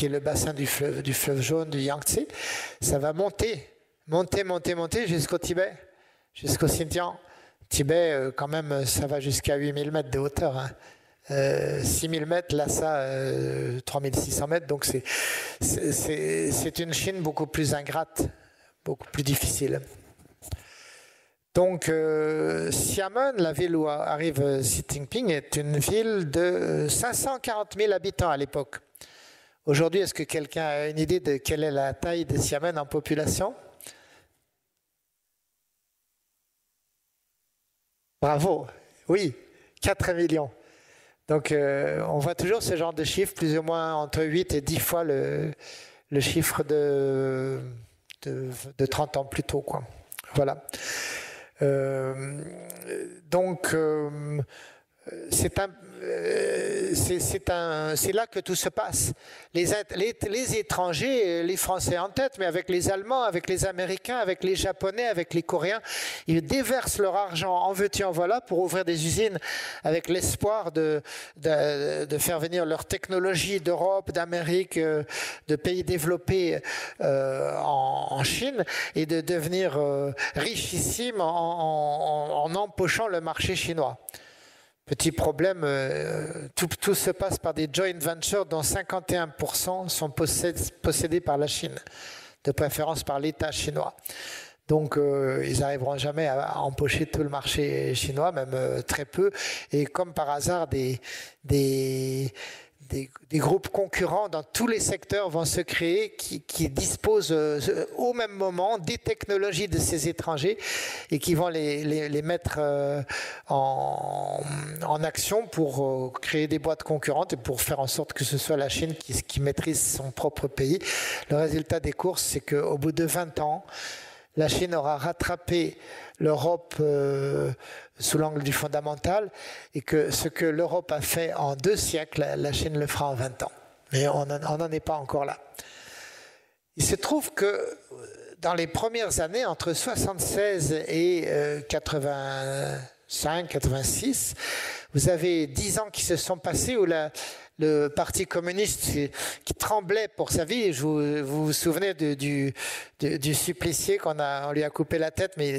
est le bassin du fleuve jaune, du Yangtze, ça va monter jusqu'au Tibet, jusqu'au Xinjiang. Tibet, quand même, ça va jusqu'à 8000 mètres de hauteur. Hein. 6000 mètres, Lhasa, 3600 mètres. Donc c'est une Chine beaucoup plus ingrate, beaucoup plus difficile. Donc, Xiamen, la ville où arrive Xi Jinping, est une ville de 540 000 habitants à l'époque. Aujourd'hui, est-ce que quelqu'un a une idée de quelle est la taille de Xiamen en population? Bravo, oui, 4 millions. Donc, on voit toujours ce genre de chiffres, plus ou moins entre 8 et 10 fois le chiffre de 30 ans plus tôt, quoi. Voilà. Donc, c'est là que tout se passe. Les étrangers, les Français en tête, mais avec les Allemands, avec les Américains, avec les Japonais, avec les Coréens, ils déversent leur argent en veux-tu en voilà pour ouvrir des usines avec l'espoir de faire venir leur technologie d'Europe, d'Amérique, de pays développés en Chine et de devenir richissimes en empochant le marché chinois. Petit problème, tout se passe par des joint ventures dont 51% sont possédés par la Chine, de préférence par l'État chinois. Donc, ils n'arriveront jamais à empocher tout le marché chinois, même très peu. Et comme par hasard, des groupes concurrents dans tous les secteurs vont se créer qui disposent au même moment des technologies de ces étrangers et qui vont les mettre en action pour créer des boîtes concurrentes et pour faire en sorte que ce soit la Chine qui maîtrise son propre pays. Le résultat des courses, c'est qu'au bout de 20 ans, la Chine aura rattrapé l'Europe sous l'angle du fondamental et que ce que l'Europe a fait en 2 siècles, la Chine le fera en 20 ans. Mais on n'en est pas encore là. Il se trouve que dans les premières années, entre 1976 et 85, 86, vous avez 10 ans qui se sont passés où le Parti communiste qui tremblait pour sa vie. Vous vous souvenez du supplicié on lui a coupé la tête, mais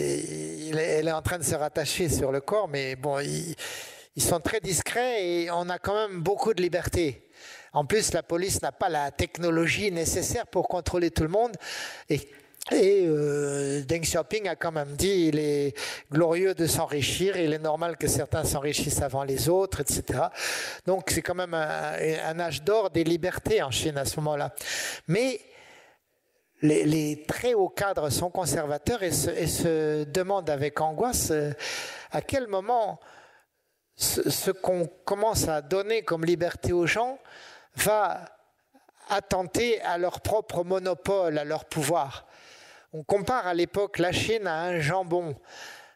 elle est en train de se rattacher sur le corps. Mais bon, ils sont très discrets et on a quand même beaucoup de liberté. En plus, la police n'a pas la technologie nécessaire pour contrôler tout le monde. Et Deng Xiaoping a quand même dit il est glorieux de s'enrichir, il est normal que certains s'enrichissent avant les autres, etc. Donc c'est quand même un âge d'or des libertés en Chine à ce moment-là. Mais les très hauts cadres sont conservateurs et se demandent avec angoisse à quel moment ce qu'on commence à donner comme liberté aux gens va attenter à leur propre monopole, à leur pouvoir. On compare à l'époque la Chine à un jambon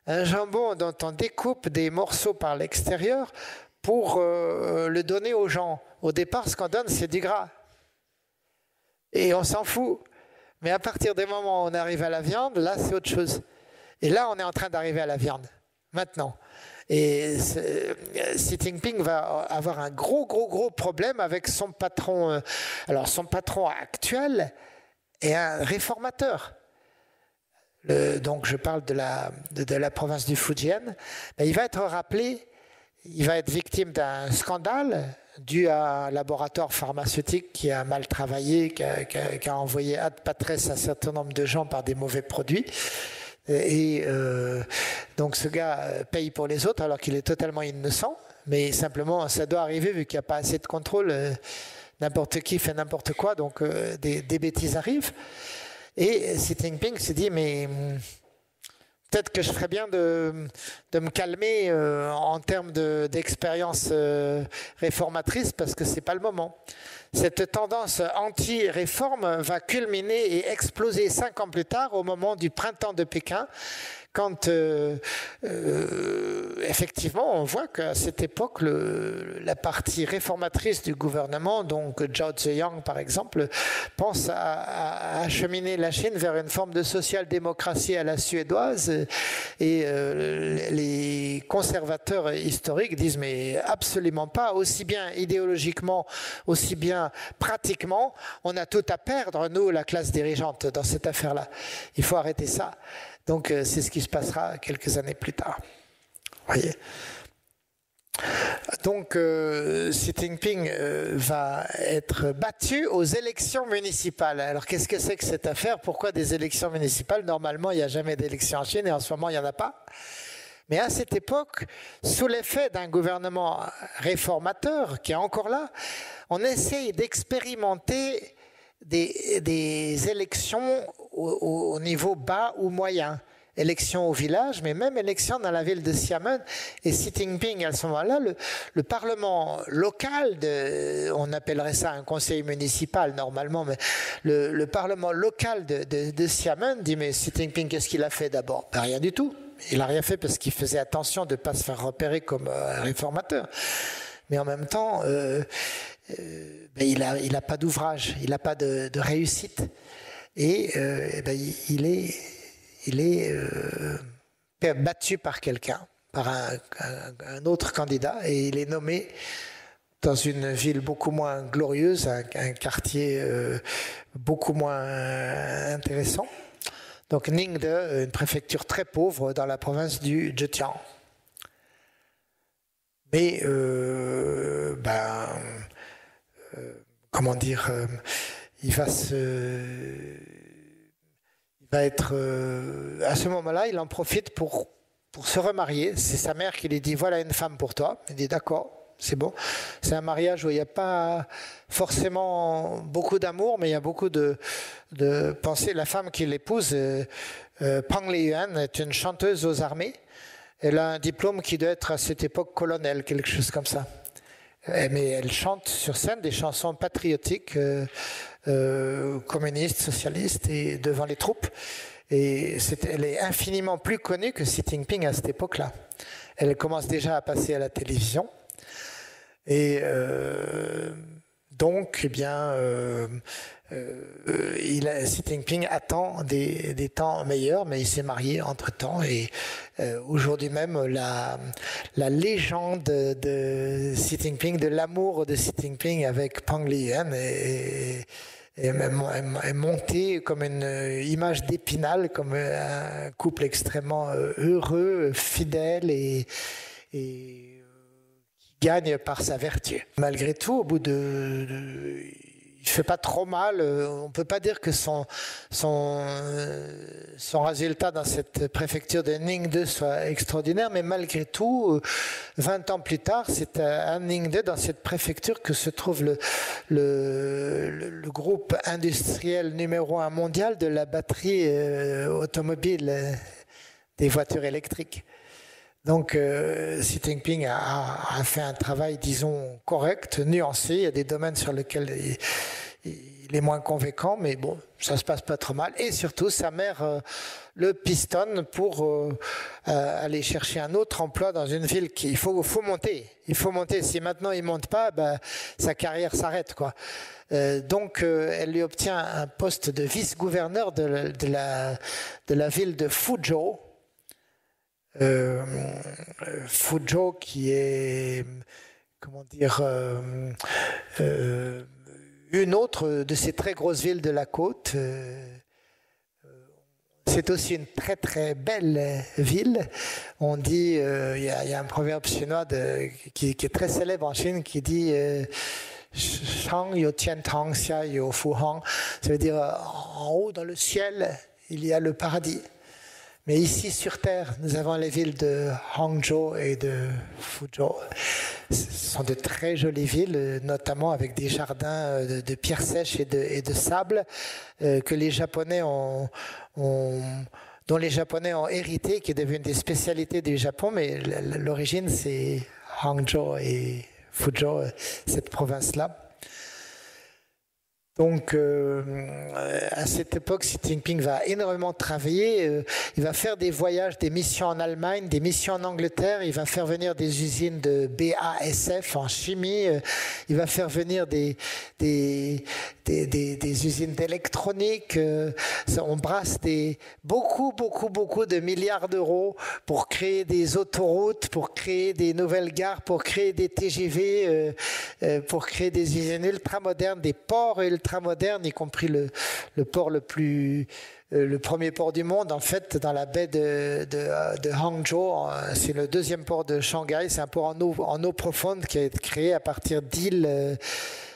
dont on découpe des morceaux par l'extérieur pour le donner aux gens. Au départ, ce qu'on donne, c'est du gras. Et on s'en fout. Mais à partir du moment où on arrive à la viande, là, c'est autre chose. Et là, on est en train d'arriver à la viande, maintenant. Et Xi Jinping va avoir un gros problème avec son patron. Alors, son patron actuel est un réformateur. Donc je parle de la province du Fujian. Il va être rappelé, il va être victime d'un scandale dû à un laboratoire pharmaceutique qui a mal travaillé, qui a envoyé ad patres un certain nombre de gens par des mauvais produits. Et donc ce gars paye pour les autres alors qu'il est totalement innocent, mais simplement ça doit arriver vu qu'il n'y a pas assez de contrôle. N'importe qui fait n'importe quoi, donc des bêtises arrivent. Et Xi Jinping s'est dit, mais peut-être que je ferais bien de me calmer en termes d'expérience réformatrice parce que ce n'est pas le moment. Cette tendance anti-réforme va culminer et exploser 5 ans plus tard au moment du printemps de Pékin quand effectivement on voit qu'à cette époque la partie réformatrice du gouvernement, donc Zhao Ziyang par exemple, pense à acheminer la Chine vers une forme de social-démocratie à la suédoise et les conservateurs historiques disent mais absolument pas, aussi bien idéologiquement, aussi bien pratiquement, on a tout à perdre nous la classe dirigeante dans cette affaire-là. Il faut arrêter ça. Donc c'est ce qui se passera quelques années plus tard. Voyez. Donc, Xi Jinping va être battu aux élections municipales. Alors, qu'est-ce que c'est que cette affaire? Pourquoi des élections municipales? Normalement, il n'y a jamais d'élections en Chine et en ce moment, il n'y en a pas. Mais à cette époque, sous l'effet d'un gouvernement réformateur qui est encore là, on essaye d'expérimenter des élections au niveau bas ou moyen. Élections au village, mais même élections dans la ville de Xiamen. Et Xi Jinping, à ce moment-là, le parlement local, on appellerait ça un conseil municipal normalement, mais le parlement local de Xiamen dit, mais Xi Jinping, qu'est-ce qu'il a fait d'abord? Ben, rien du tout. Il n'a rien fait parce qu'il faisait attention de ne pas se faire repérer comme un réformateur. Mais en même temps, il n'a pas d'ouvrage, il n'a pas de réussite. Et il est battu par quelqu'un, par un autre candidat, et il est nommé dans une ville beaucoup moins glorieuse, un quartier beaucoup moins intéressant. Donc Ningde, une préfecture très pauvre dans la province du Zhejiang. Mais, comment dire, il va être, à ce moment-là, il en profite pour se remarier. C'est sa mère qui lui dit, voilà une femme pour toi. Il dit, d'accord, c'est bon. C'est un mariage où il n'y a pas forcément beaucoup d'amour, mais il y a beaucoup de pensée. La femme qu'il épouse, Pang Liyuan, est une chanteuse aux armées. Elle a un diplôme qui doit être à cette époque colonel, quelque chose comme ça. Mais elle chante sur scène des chansons patriotiques, communistes, socialistes, et devant les troupes. Et elle est infiniment plus connue que Xi Jinping à cette époque-là. Elle commence déjà à passer à la télévision. Et donc, eh bien, Xi Jinping attend des temps meilleurs, mais il s'est marié entre-temps. Et aujourd'hui même, la légende de Xi Jinping, de l'amour de Xi Jinping avec Pang Liyuan est montée comme une image d'Épinal, comme un couple extrêmement heureux, fidèle et qui gagne par sa vertu. Malgré tout, au bout il fait pas trop mal. On peut pas dire que son résultat dans cette préfecture de Ningde soit extraordinaire, mais malgré tout, 20 ans plus tard, c'est à Ningde, dans cette préfecture, que se trouve le groupe industriel numéro 1 mondial de la batterie automobile des voitures électriques. Donc, Xi Jinping a fait un travail, disons, correct, nuancé. Il y a des domaines sur lesquels il est moins convaincant, mais bon, ça se passe pas trop mal. Et surtout, sa mère le pistonne pour aller chercher un autre emploi dans une ville il faut monter. Il faut monter. Si maintenant il monte pas, sa carrière s'arrête, quoi. Donc, elle lui obtient un poste de vice-gouverneur de la ville de Fuzhou. Fuzhou qui est, comment dire, une autre de ces très grosses villes de la côte. C'est aussi une très très belle ville. On dit, il y a un proverbe chinois qui est très célèbre en Chine qui dit Shang you tian tang, xia you fu hang. Ça veut dire en haut dans le ciel il y a le paradis. Mais ici, sur Terre, nous avons les villes de Hangzhou et de Fuzhou. Ce sont de très jolies villes, notamment avec des jardins de pierres sèches et de sable que les Japonais dont les Japonais ont hérité, qui est devenu des spécialités du Japon, mais l'origine, c'est Hangzhou et Fuzhou, cette province-là. Donc, à cette époque, Xi Jinping va énormément travailler. Il va faire des voyages, des missions en Allemagne, des missions en Angleterre. Il va faire venir des usines de BASF en chimie. Il va faire venir des usines d'électronique. On brasse beaucoup de milliards d'euros pour créer des autoroutes, pour créer des nouvelles gares, pour créer des TGV, pour créer des usines ultra modernes, des ports ultra ultra moderne, y compris le port le premier port du monde, en fait, dans la baie de Hangzhou. C'est le deuxième port de Shanghai. C'est un port en eau profonde qui a été créé à partir d'îles.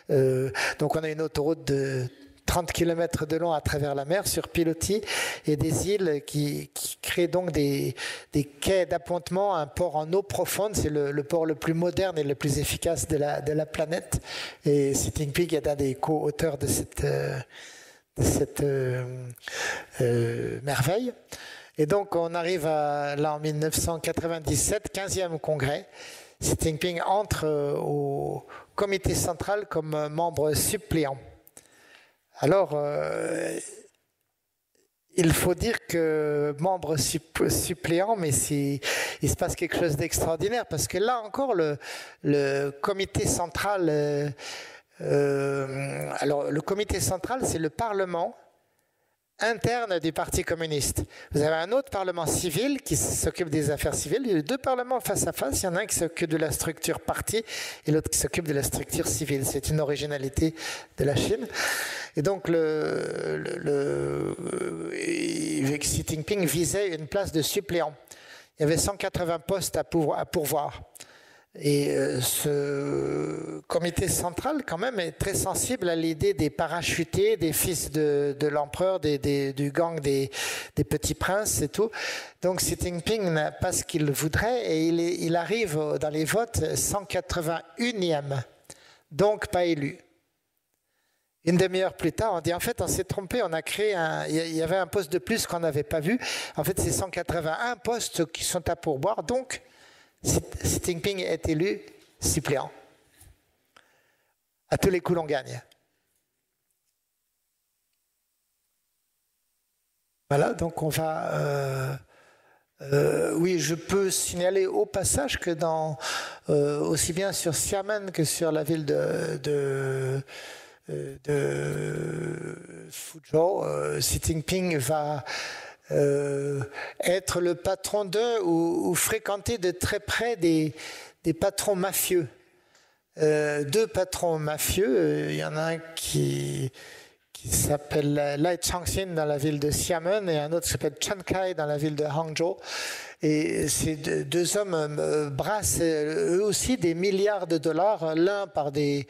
Donc on a une autoroute de 30 km de long à travers la mer sur pilotis et des îles qui créent donc des quais d'appontement, un port en eau profonde. C'est le port le plus moderne et le plus efficace de la planète. Et Xi Jinping est un des co-auteurs de cette merveille. Et donc on arrive là en 1997, 15e congrès. Xi Jinping entre au comité central comme membre suppléant. Alors, il faut dire que membre suppléant, mais il se passe quelque chose d'extraordinaire, parce que là encore, le comité central, alors le comité central, c'est le parlement interne du Parti communiste. Vous avez un autre parlement civil qui s'occupe des affaires civiles. Il y a deux parlements face à face. Il y en a un qui s'occupe de la structure parti et l'autre qui s'occupe de la structure civile. C'est une originalité de la Chine. Et donc, Xi Jinping visait une place de suppléant. Il y avait 180 postes à pourvoir. Et ce comité central, quand même, est très sensible à l'idée des parachutés, des fils de l'empereur, du gang des petits princes et tout. Donc Xi Jinping n'a pas ce qu'il voudrait et il arrive dans les votes 181e, donc pas élu. Une demi-heure plus tard, on dit en fait on s'est trompé, on a créé il y avait un poste de plus qu'on n'avait pas vu. En fait, c'est 181 postes qui sont à pourboire, donc Xi Jinping est élu suppléant. À tous les coups, l'on gagne. Voilà, donc on va... oui, je peux signaler au passage que aussi bien sur Xiamen que sur la ville de Fuzhou, Xi Jinping va être le patron d'eux ou fréquenter de très près des patrons mafieux. Deux patrons mafieux, il y en a un qui s'appelle Lai Changxin dans la ville de Xiamen et un autre qui s'appelle Chen Kai dans la ville de Hangzhou. Et ces deux hommes brassent eux aussi des milliards de dollars, l'un par des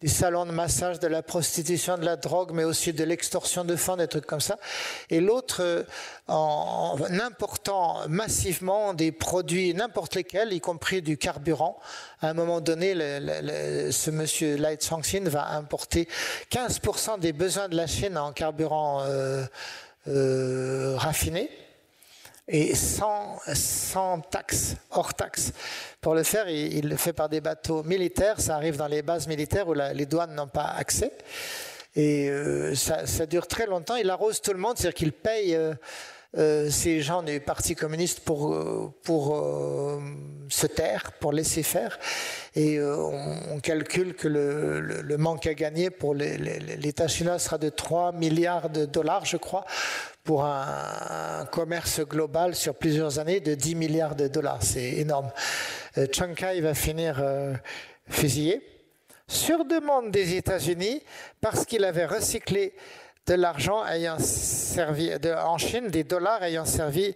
salons de massage, de la prostitution, de la drogue, mais aussi de l'extorsion de fonds, des trucs comme ça. Et l'autre en important massivement des produits, n'importe lesquels, y compris du carburant. À un moment donné, ce monsieur Lai Changxin va importer 15% des besoins de la Chine en carburant raffiné. Et sans taxe, hors taxe. Pour le faire, il le fait par des bateaux militaires, ça arrive dans les bases militaires où les douanes n'ont pas accès. Et ça dure très longtemps, il arrose tout le monde, c'est-à-dire qu'il paye ces gens du Parti communiste pour se taire, pour laisser faire. Et on calcule que le manque à gagner pour l'État chinois sera de 3 milliards de dollars, je crois, pour un commerce global sur plusieurs années de 10 milliards de dollars. C'est énorme. Chen Kai va finir fusillé sur demande des États-Unis parce qu'il avait recyclé de l'argent ayant servi en Chine, des dollars ayant servi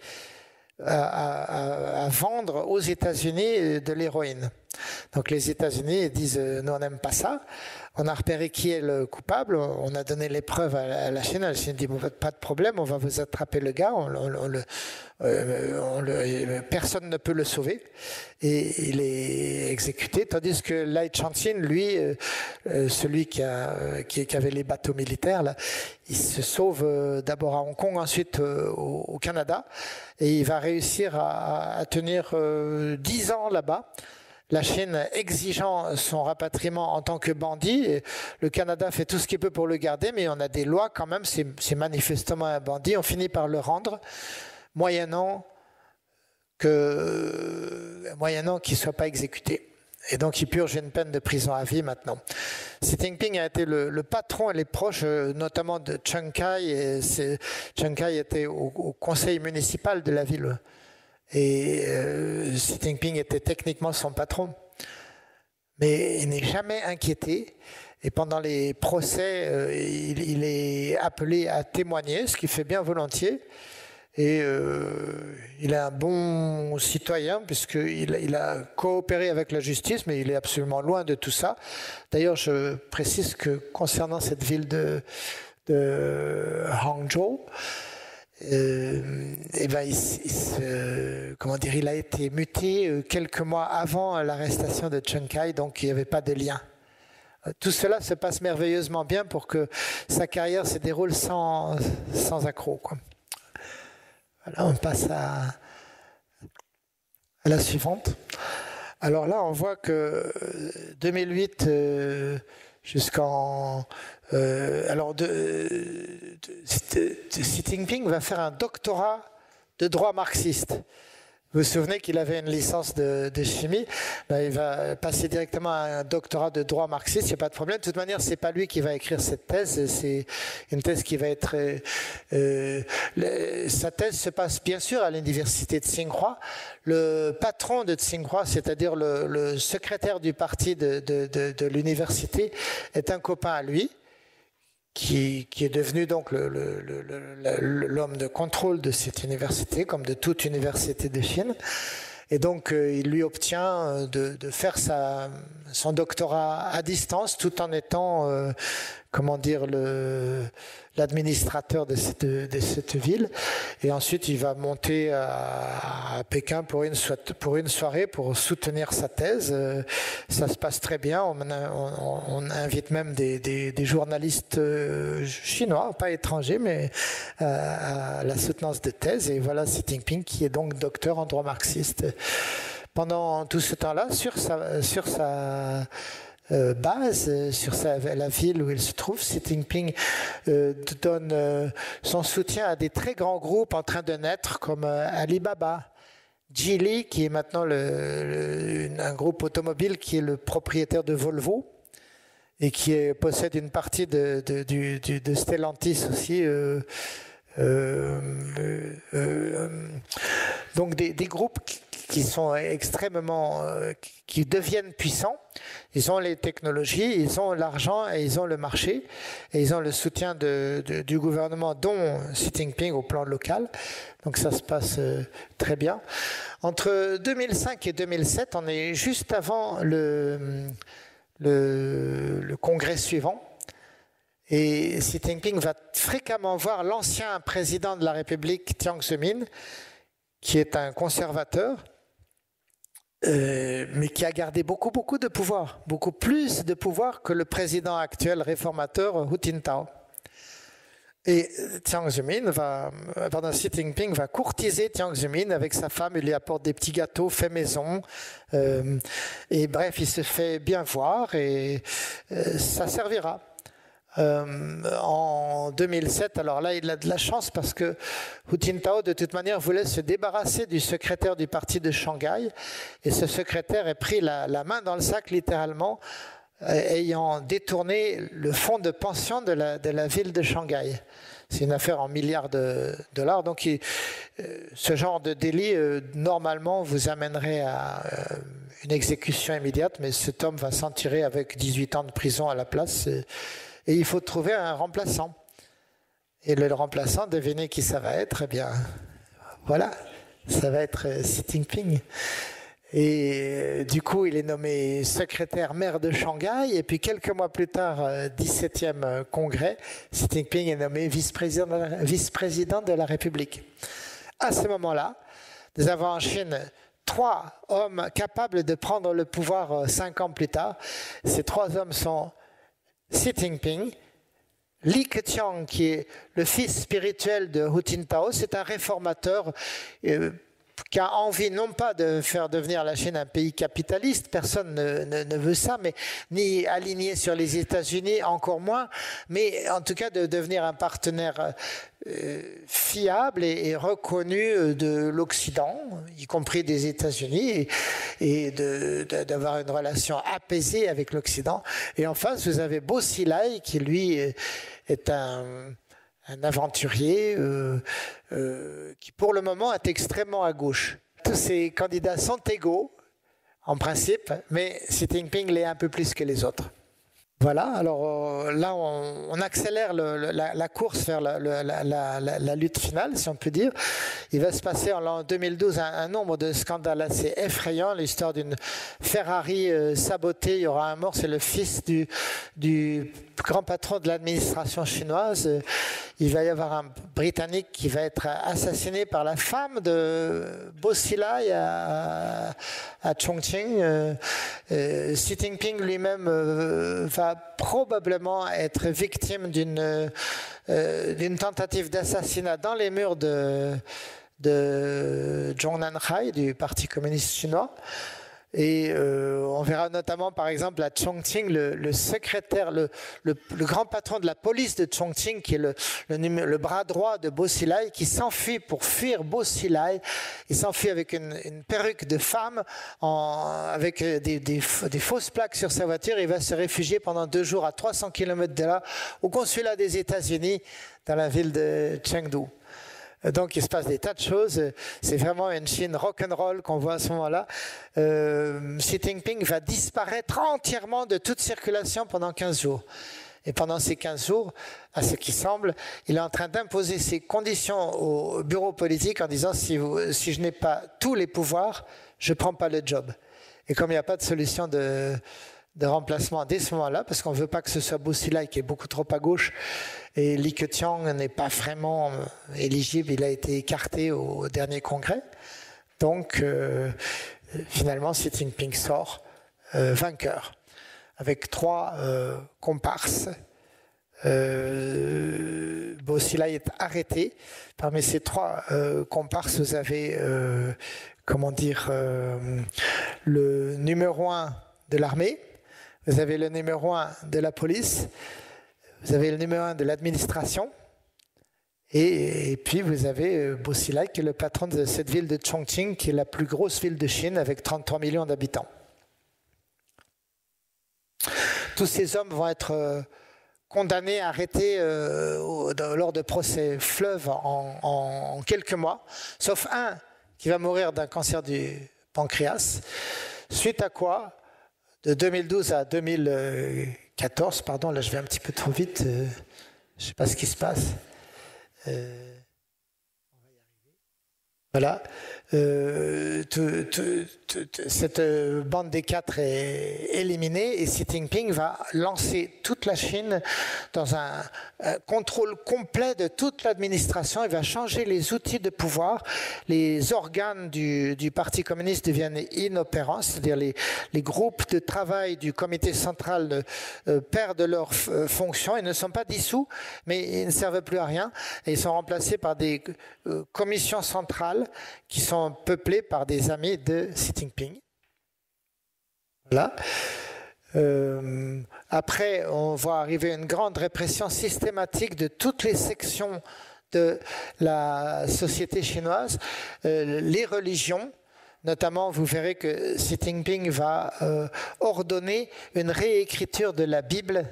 à vendre aux États-Unis de l'héroïne. Donc les États-Unis disent nous on n'aime pas ça. On a repéré qui est le coupable, on a donné les preuves à la Chine. La Chine dit pas de problème, on va vous attraper le gars, personne ne peut le sauver et il est exécuté. Tandis que Lai Changxin, lui, celui qui avait les bateaux militaires, là, il se sauve d'abord à Hong Kong, ensuite au Canada et il va réussir à tenir 10 ans là-bas. La Chine exigeant son rapatriement en tant que bandit. Le Canada fait tout ce qu'il peut pour le garder, mais on a des lois quand même, c'est manifestement un bandit. On finit par le rendre, moyennant qu'il ne soit pas exécuté. Et donc il purge une peine de prison à vie maintenant. Xi Jinping a été le patron et les proches, notamment de Chen Kai. Et Chen Kai était au conseil municipal de la ville. Et Xi Jinping était techniquement son patron, mais il n'est jamais inquiété. Et pendant les procès, il est appelé à témoigner, ce qu'il fait bien volontiers. Et il est un bon citoyen puisqu'il a coopéré avec la justice, mais il est absolument loin de tout ça. D'ailleurs, je précise que concernant cette ville de Hangzhou, il a été muté quelques mois avant l'arrestation de Chen Kai, donc il n'y avait pas de lien. Tout cela se passe merveilleusement bien pour que sa carrière se déroule sans accroc, quoi. Voilà, on passe à la suivante. Alors là, on voit que 2008 jusqu'en... Xi Jinping va faire un doctorat de droit marxiste. Vous vous souvenez qu'il avait une licence de chimie, il va passer directement à un doctorat de droit marxiste, il n'y a pas de problème. De toute manière, ce n'est pas lui qui va écrire cette thèse, c'est une thèse qui va être... sa thèse se passe bien sûr à l'université de Tsinghua. Le patron de Tsinghua, c'est-à-dire le secrétaire du parti de l'université, est un copain à lui, qui est devenu donc l'homme de contrôle de cette université, comme de toute université de Chine. Et donc, il lui obtient de faire son doctorat à distance, tout en étant, l'administrateur de cette ville. Et ensuite, il va monter à Pékin pour une soirée pour soutenir sa thèse. Ça se passe très bien. On invite même des journalistes chinois, pas étrangers, mais à la soutenance de thèse. Et voilà Xi Jinping qui est donc docteur en droit marxiste. Pendant tout ce temps-là, sur sa base, sur la ville où il se trouve, Xi Jinping donne son soutien à des très grands groupes en train de naître comme Alibaba, Geely, qui est maintenant un groupe automobile qui est le propriétaire de Volvo et qui possède une partie de Stellantis aussi. Donc des groupes qui sont extrêmement, qui deviennent puissants. Ils ont les technologies, ils ont l'argent et ils ont le marché et ils ont le soutien du gouvernement, dont Xi Jinping au plan local. Donc ça se passe très bien. Entre 2005 et 2007, on est juste avant le congrès suivant. Et Xi Jinping va fréquemment voir l'ancien président de la République, Jiang Zemin, qui est un conservateur, mais qui a gardé beaucoup de pouvoir, beaucoup plus de pouvoir que le président actuel réformateur Hu Jintao. Et Xi Jinping va courtiser Jiang Zemin avec sa femme, il lui apporte des petits gâteaux faits maison, et bref, il se fait bien voir et ça servira. En 2007, alors là il a de la chance parce que Hu Jintao de toute manière voulait se débarrasser du secrétaire du parti de Shanghai et ce secrétaire a pris la main dans le sac littéralement, ayant détourné le fonds de pension de la ville de Shanghai. C'est une affaire en milliards de dollars, donc ce genre de délit normalement vous amènerait à une exécution immédiate, mais cet homme va s'en tirer avec 18 ans de prison à la place. Et il faut trouver un remplaçant. Et le remplaçant, devinez qui ça va être? Eh bien, voilà, ça va être Xi Jinping. Et du coup, il est nommé secrétaire maire de Shanghai. Et puis quelques mois plus tard, 17e congrès, Xi Jinping est nommé vice-président de la République. À ce moment-là, nous avons en Chine 3 hommes capables de prendre le pouvoir 5 ans plus tard. Ces 3 hommes sont Xi Jinping, Li Keqiang, qui est le fils spirituel de Hu Jintao, c'est un réformateur qui a envie non pas de faire devenir la Chine un pays capitaliste, personne ne veut ça, mais ni aligné sur les États-Unis, encore moins, mais en tout cas de devenir un partenaire fiable et reconnu de l'Occident, y compris des États-Unis, et d'avoir une relation apaisée avec l'Occident. Et en face, vous avez Bo Xilai, qui lui est un aventurier qui pour le moment est extrêmement à gauche. Tous ces candidats sont égaux en principe, mais Xi Jinping l'est un peu plus que les autres. Voilà, alors là on accélère la course vers la lutte finale, si on peut dire. Il va se passer en l'an 2012 un nombre de scandales assez effrayants. L'histoire d'une Ferrari sabotée, il y aura un mort, c'est le fils du grand patron de l'administration chinoise. Il va y avoir un Britannique qui va être assassiné par la femme de Bo Xilai à Chongqing. Xi Jinping lui-même va probablement être victime d'une tentative d'assassinat dans les murs de Zhongnanhai, du Parti communiste chinois. Et on verra notamment, par exemple, à Chongqing, le secrétaire, le grand patron de la police de Chongqing, qui est le bras droit de Bo Xilai, qui s'enfuit pour fuir Bo Xilai. Il s'enfuit avec une perruque de femme, avec des fausses plaques sur sa voiture. Il va se réfugier pendant 2 jours à 300 km de là, au consulat des États-Unis, dans la ville de Chengdu. Donc il se passe des tas de choses. C'est vraiment une Chine rock'n'roll qu'on voit à ce moment-là. Xi Jinping va disparaître entièrement de toute circulation pendant 15 jours. Et pendant ces 15 jours, à ce qui semble, il est en train d'imposer ses conditions au bureau politique en disant si je n'ai pas tous les pouvoirs, je ne prends pas le job. Et comme il n'y a pas de solution de remplacement dès ce moment-là, parce qu'on ne veut pas que ce soit Bo Xilai qui est beaucoup trop à gauche, et Li Keqiang n'est pas vraiment éligible, il a été écarté au dernier congrès. Donc, finalement, Xi Jinping sort vainqueur, avec 3 comparses. Bo Xilai est arrêté. Parmi ces 3 comparses, vous avez, le numéro 1 de l'armée, vous avez le numéro 1 de la police, vous avez le numéro 1 de l'administration, et puis vous avez Bo Xilai qui est le patron de cette ville de Chongqing, qui est la plus grosse ville de Chine avec 33 millions d'habitants. Tous ces hommes vont être condamnés, arrêtés lors de procès fleuves en quelques mois, sauf un qui va mourir d'un cancer du pancréas, suite à quoi, de 2012 à 2014, pardon, là je vais un petit peu trop vite, je ne sais pas ce qui se passe. Voilà. Cette bande des 4 est éliminée et Xi Jinping va lancer toute la Chine dans un contrôle complet de toute l'administration. Il va changer les outils de pouvoir. Les organes du Parti communiste deviennent inopérants, c'est-à-dire les groupes de travail du comité central perdent leurs fonctions. Ils ne sont pas dissous, mais ils ne servent plus à rien. Et ils sont remplacés par des commissions centrales qui sont peuplées par des amis de Xi Jinping. Voilà. Après, on voit arriver une grande répression systématique de toutes les sections de la société chinoise, les religions. Notamment, vous verrez que Xi Jinping va ordonner une réécriture de la Bible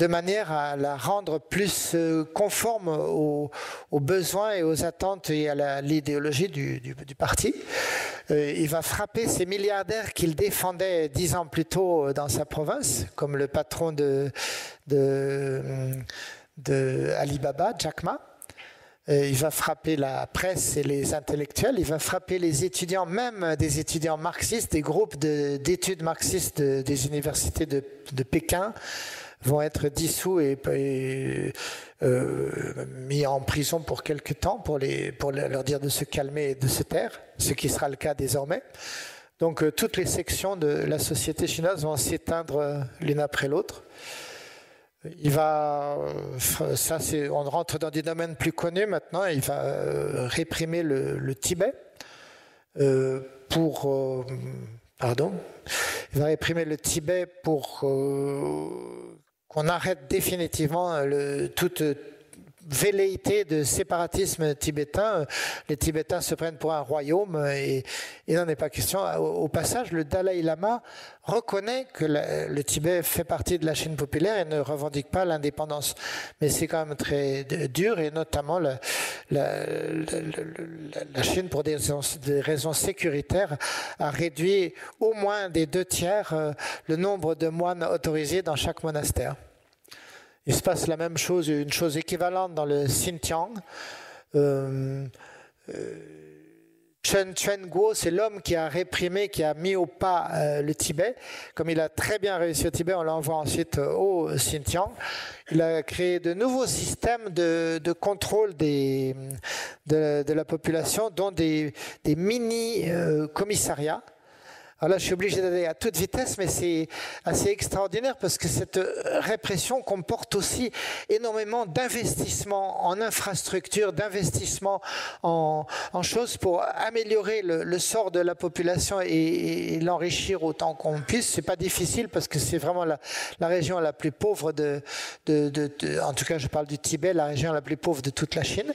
de manière à la rendre plus conforme aux besoins et aux attentes et à l'idéologie du parti. Il va frapper ces milliardaires qu'il défendait 10 ans plus tôt dans sa province, comme le patron de Alibaba, Jack Ma. Il va frapper la presse et les intellectuels, il va frapper les étudiants, même des étudiants marxistes, des groupes d'études marxistes des universités de Pékin, vont être dissous et mis en prison pour quelque temps pour leur dire de se calmer et de se taire, ce qui sera le cas désormais. Donc toutes les sections de la société chinoise vont s'éteindre l'une après l'autre. On rentre dans des domaines plus connus maintenant. Il va réprimer le Tibet il va réprimer le Tibet pour qu'on arrête définitivement toute velléité de séparatisme tibétain. Les Tibétains se prennent pour un royaume et il n'en est pas question. Au passage, le Dalai Lama reconnaît que le Tibet fait partie de la Chine populaire et ne revendique pas l'indépendance. Mais c'est quand même très dur, et notamment la Chine, pour des raisons sécuritaires, a réduit au moins des 2/3 le nombre de moines autorisés dans chaque monastère. Il se passe la même chose, une chose équivalente dans le Xinjiang. Chen Guo, c'est l'homme qui a réprimé, qui a mis au pas le Tibet. Comme il a très bien réussi au Tibet, on l'envoie ensuite au Xinjiang. Il a créé de nouveaux systèmes de contrôle de la population, dont des mini-commissariats. Alors là, je suis obligé d'aller à toute vitesse, mais c'est assez extraordinaire parce que cette répression comporte aussi énormément d'investissements en infrastructures, d'investissements en choses pour améliorer le sort de la population et l'enrichir autant qu'on puisse. C'est pas difficile parce que c'est vraiment la région la plus pauvre en tout cas, je parle du Tibet, la région la plus pauvre de toute la Chine.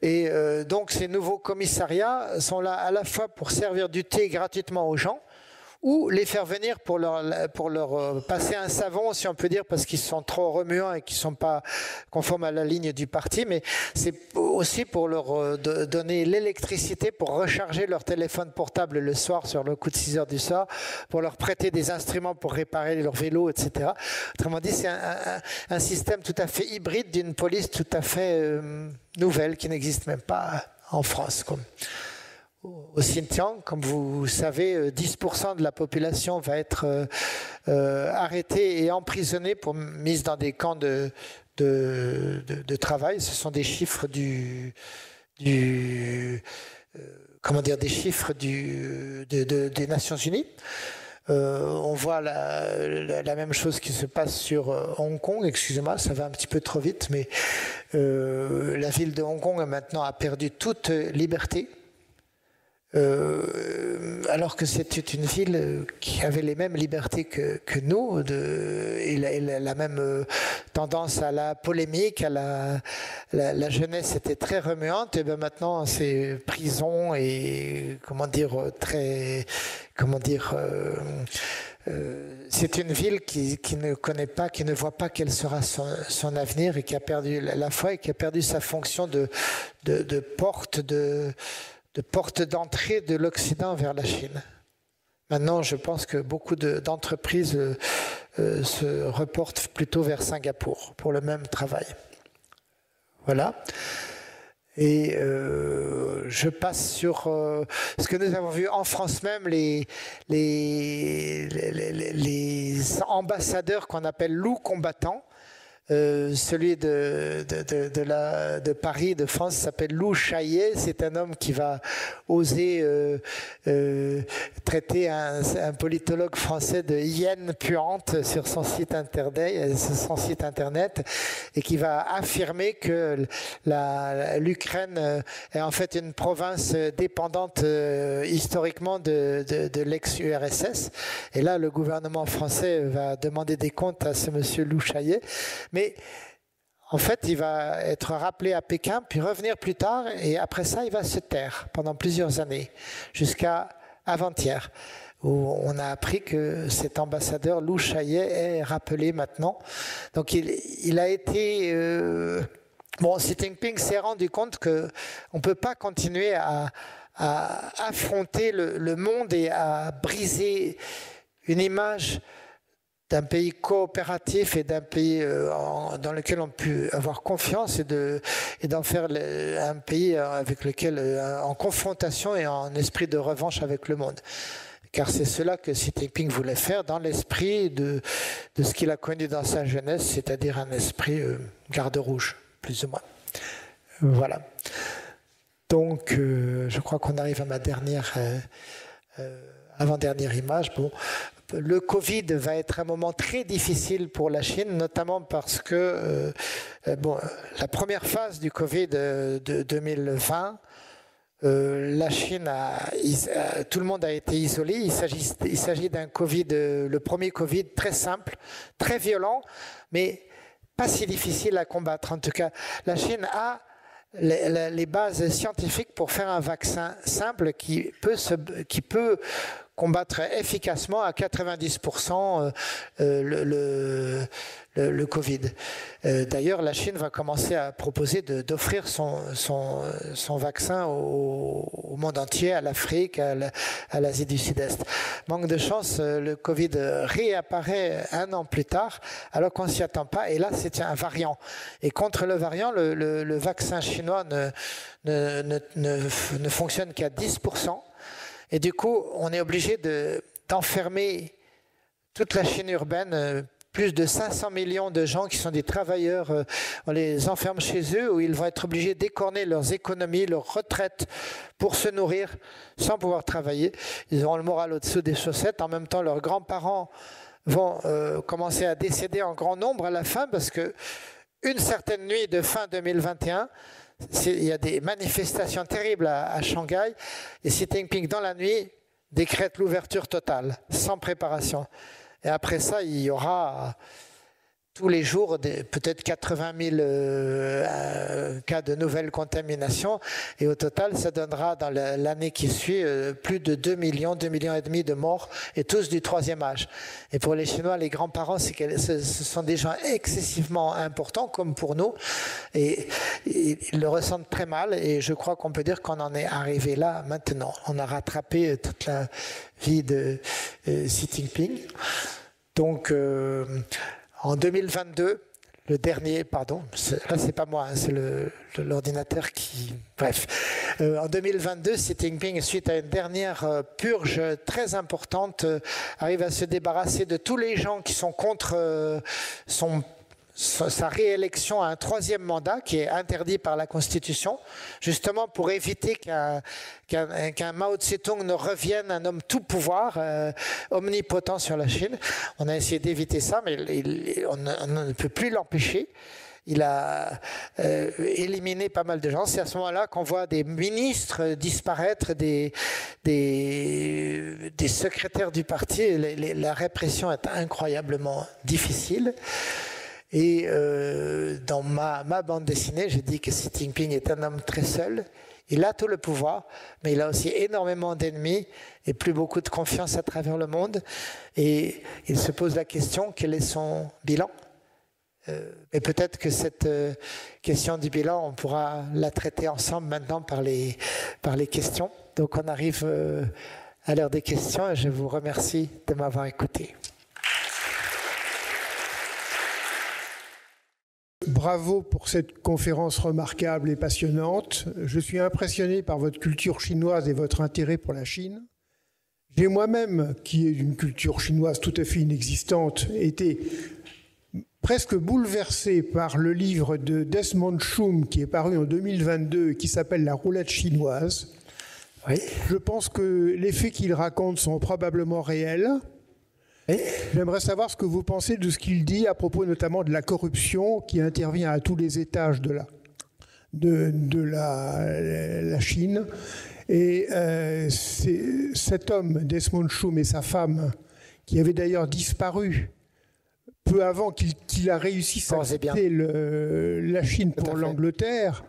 Et donc ces nouveaux commissariats sont là à la fois pour servir du thé gratuitement aux gens, ou les faire venir pour leur passer un savon, si on peut dire, parce qu'ils sont trop remuants et qu'ils ne sont pas conformes à la ligne du parti, mais c'est aussi pour leur donner l'électricité pour recharger leur téléphone portable le soir sur le coup de 6 heures du soir, pour leur prêter des instruments pour réparer leur vélo, etc. Autrement dit, c'est un système tout à fait hybride d'une police tout à fait nouvelle, qui n'existe même pas en France. Au Xinjiang, comme vous savez, 10% de la population va être arrêtée et emprisonnée pour mise dans des camps de travail. Ce sont des chiffres des chiffres des Nations Unies. On voit la même chose qui se passe sur Hong Kong. Excusez-moi, ça va un petit peu trop vite, mais la ville de Hong Kong maintenant a perdu toute liberté. Alors que c'était une ville qui avait les mêmes libertés que nous, et la même tendance à la polémique, la jeunesse était très remuante, et bien maintenant c'est prison et c'est une ville qui ne connaît pas, qui ne voit pas quel sera son avenir, et qui a perdu la foi et qui a perdu sa fonction de porte d'entrée de l'Occident vers la Chine. Maintenant, je pense que beaucoup d'entreprises se reportent plutôt vers Singapour pour le même travail. Voilà. Et je passe sur ce que nous avons vu en France même, les ambassadeurs qu'on appelle loups combattants. Celui de Paris, de France, s'appelle Lou Chaillet. C'est un homme qui va oser traiter un politologue français de hyène puante sur son site internet, et qui va affirmer que l'Ukraine est en fait une province dépendante historiquement de l'ex-URSS. Et là, le gouvernement français va demander des comptes à ce monsieur Lou Chaillet. Mais en fait, il va être rappelé à Pékin, puis revenir plus tard, et après ça, il va se taire pendant plusieurs années, jusqu'à avant-hier, où on a appris que cet ambassadeur Lou Chaillet est rappelé maintenant. Donc il a été... Xi Jinping s'est rendu compte qu'on ne peut pas continuer à affronter le monde et à briser une image d'un pays coopératif et d'un pays dans lequel on peut avoir confiance, et d'en faire un pays avec lequel, en confrontation et en esprit de revanche avec le monde. Car c'est cela que Xi Jinping voulait faire dans l'esprit de ce qu'il a connu dans sa jeunesse, c'est-à-dire un esprit garde rouge, plus ou moins. Voilà. Donc, je crois qu'on arrive à ma avant-dernière image. Bon. Le Covid va être un moment très difficile pour la Chine, notamment parce que la première phase du Covid de 2020, la Chine tout le monde a été isolé. Il s'agit d'un Covid, le premier Covid très simple, très violent, mais pas si difficile à combattre. En tout cas, la Chine a les bases scientifiques pour faire un vaccin simple qui peut combattre efficacement à 90% le Covid. D'ailleurs, la Chine va commencer à proposer d'offrir son vaccin au monde entier, à l'Afrique, à l'Asie du Sud-Est. Manque de chance, le Covid réapparaît 1 an plus tard, alors qu'on ne s'y attend pas. Et là, c'est un variant. Et contre le variant, le vaccin chinois ne fonctionne qu'à 10%. Et du coup, on est obligé d'enfermer toute la Chine urbaine, plus de 500 millions de gens qui sont des travailleurs, on les enferme chez eux où ils vont être obligés d'écorner leurs économies, leurs retraites pour se nourrir sans pouvoir travailler. Ils auront le moral au-dessous des chaussettes. En même temps, leurs grands-parents vont commencer à décéder en grand nombre à la fin parce que une certaine nuit de fin 2021, il y a des manifestations terribles à Shanghai et Xi Jinping, dans la nuit, décrète l'ouverture totale, sans préparation. Et après ça, il y aura tous les jours peut-être 80 000 cas de nouvelles contaminations. Et au total, ça donnera dans l'année qui suit plus de 2 millions et demi de morts, et tous du 3e âge. Et pour les Chinois, les grands-parents, ce sont des gens excessivement importants, comme pour nous. Et ils le ressentent très mal. Et je crois qu'on peut dire qu'on en est arrivé là maintenant. On a rattrapé toute la vie de Xi Jinping. Donc, en 2022, le dernier, pardon, là c'est pas moi, hein, c'est l'ordinateur qui... Bref. En 2022, Xi Jinping, suite à une dernière purge très importante, arrive à se débarrasser de tous les gens qui sont contre sa réélection à un 3e mandat qui est interdit par la Constitution, justement pour éviter qu'un Mao Tse-tung ne revienne, un homme tout pouvoir, omnipotent sur la Chine. On a essayé d'éviter ça, mais on ne peut plus l'empêcher. Il a éliminé pas mal de gens. C'est à ce moment-là qu'on voit des ministres disparaître, des secrétaires du parti. La répression est incroyablement difficile. Et dans ma bande dessinée, j'ai dit que Xi Jinping est un homme très seul. Il a tout le pouvoir, mais il a aussi énormément d'ennemis et plus beaucoup de confiance à travers le monde. Et il se pose la question, quel est son bilan ? Et peut-être que cette question du bilan, on pourra la traiter ensemble maintenant par les questions. Donc on arrive à l'heure des questions et je vous remercie de m'avoir écouté. Bravo pour cette conférence remarquable et passionnante. Je suis impressionné par votre culture chinoise et votre intérêt pour la Chine. J'ai moi-même, qui est d'une culture chinoise tout à fait inexistante, été presque bouleversé par le livre de Desmond Chum qui est paru en 2022 et qui s'appelle La roulette chinoise. Oui. Je pense que les faits qu'il raconte sont probablement réels. J'aimerais savoir ce que vous pensez de ce qu'il dit à propos notamment de la corruption qui intervient à tous les étages de la Chine. Et cet homme, Desmond Chum, et sa femme, qui avait d'ailleurs disparu peu avant qu'il a réussi à quitter la Chine pour l'Angleterre.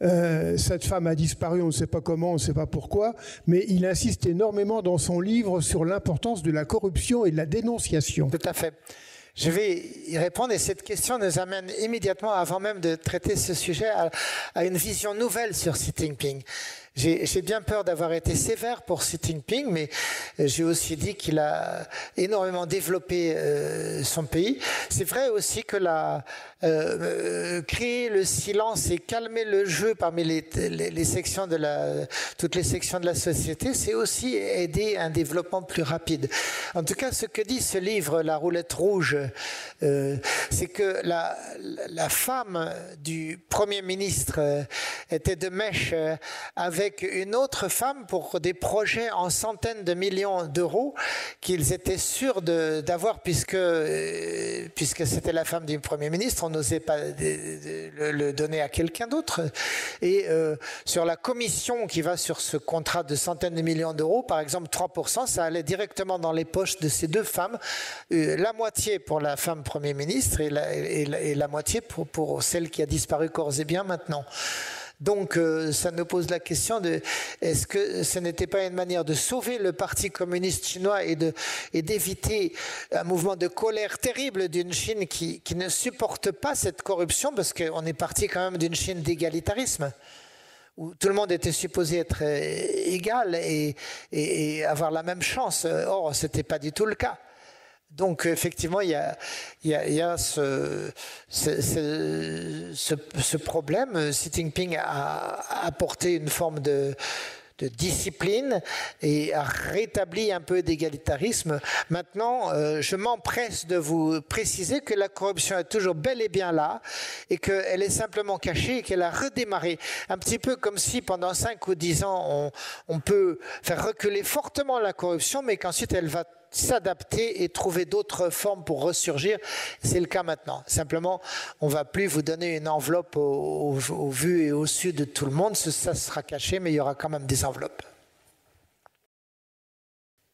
Cette femme a disparu, on ne sait pas comment, on ne sait pas pourquoi, mais il insiste énormément dans son livre sur l'importance de la corruption et de la dénonciation. Tout à fait. Je vais y répondre et cette question nous amène immédiatement, avant même de traiter ce sujet, à une vision nouvelle sur Xi Jinping. J'ai bien peur d'avoir été sévère pour Xi Jinping, mais j'ai aussi dit qu'il a énormément développé son pays. C'est vrai aussi que créer le silence et calmer le jeu parmi les sections toutes les sections de la société, c'est aussi aider un développement plus rapide. En tout cas, ce que dit ce livre, La roulette rouge, c'est que la femme du Premier ministre était de mèche avec avec une autre femme pour des projets en centaines de millions d'euros qu'ils étaient sûrs d'avoir puisque c'était la femme du Premier ministre, on n'osait pas le donner à quelqu'un d'autre. Et sur la commission qui va sur ce contrat de centaines de millions d'euros, par exemple 3%, ça allait directement dans les poches de ces deux femmes, la moitié pour la femme Premier ministre et la moitié pour celle qui a disparu corps et biens maintenant. Donc ça nous pose la question de est-ce que ce n'était pas une manière de sauver le Parti communiste chinois et d'éviter un mouvement de colère terrible d'une Chine qui ne supporte pas cette corruption, parce qu'on est parti quand même d'une Chine d'égalitarisme où tout le monde était supposé être égal et avoir la même chance. Or, ce n'était pas du tout le cas. Donc effectivement, il y a ce problème. Xi Jinping a apporté une forme de discipline et a rétabli un peu d'égalitarisme. Maintenant, je m'empresse de vous préciser que la corruption est toujours bel et bien là et qu'elle est simplement cachée et qu'elle a redémarré. Un petit peu comme si pendant 5 ou 10 ans, on peut faire reculer fortement la corruption, mais qu'ensuite elle va s'adapter et trouver d'autres formes pour ressurgir. C'est le cas maintenant. Simplement, on ne va plus vous donner une enveloppe au vu et au su de tout le monde. Ça sera caché, mais il y aura quand même des enveloppes.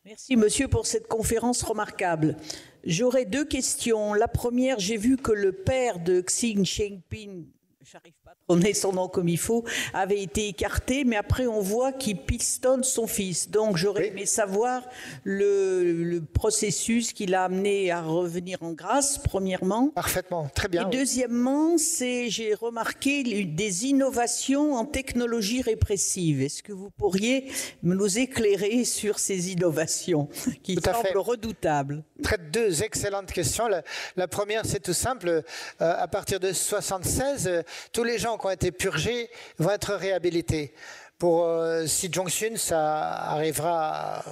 Merci, monsieur, pour cette conférence remarquable. J'aurais 2 questions. La première, j'ai vu que le père de Xi Jinping, j'arrive pas à prononcer son nom comme il faut, avait été écarté, mais après on voit qu'il pistonne son fils. Donc j'aurais aimé savoir le processus qui l'a amené à revenir en grâce, premièrement. Parfaitement, très bien. Et deuxièmement, j'ai remarqué des innovations en technologie répressive. Est-ce que vous pourriez nous éclairer sur ces innovations qui semblent redoutables? 2 excellentes questions. La première, c'est tout simple. À partir de 1976, tous les gens qui ont été purgés vont être réhabilités. Pour Xi Jinping, ça arrivera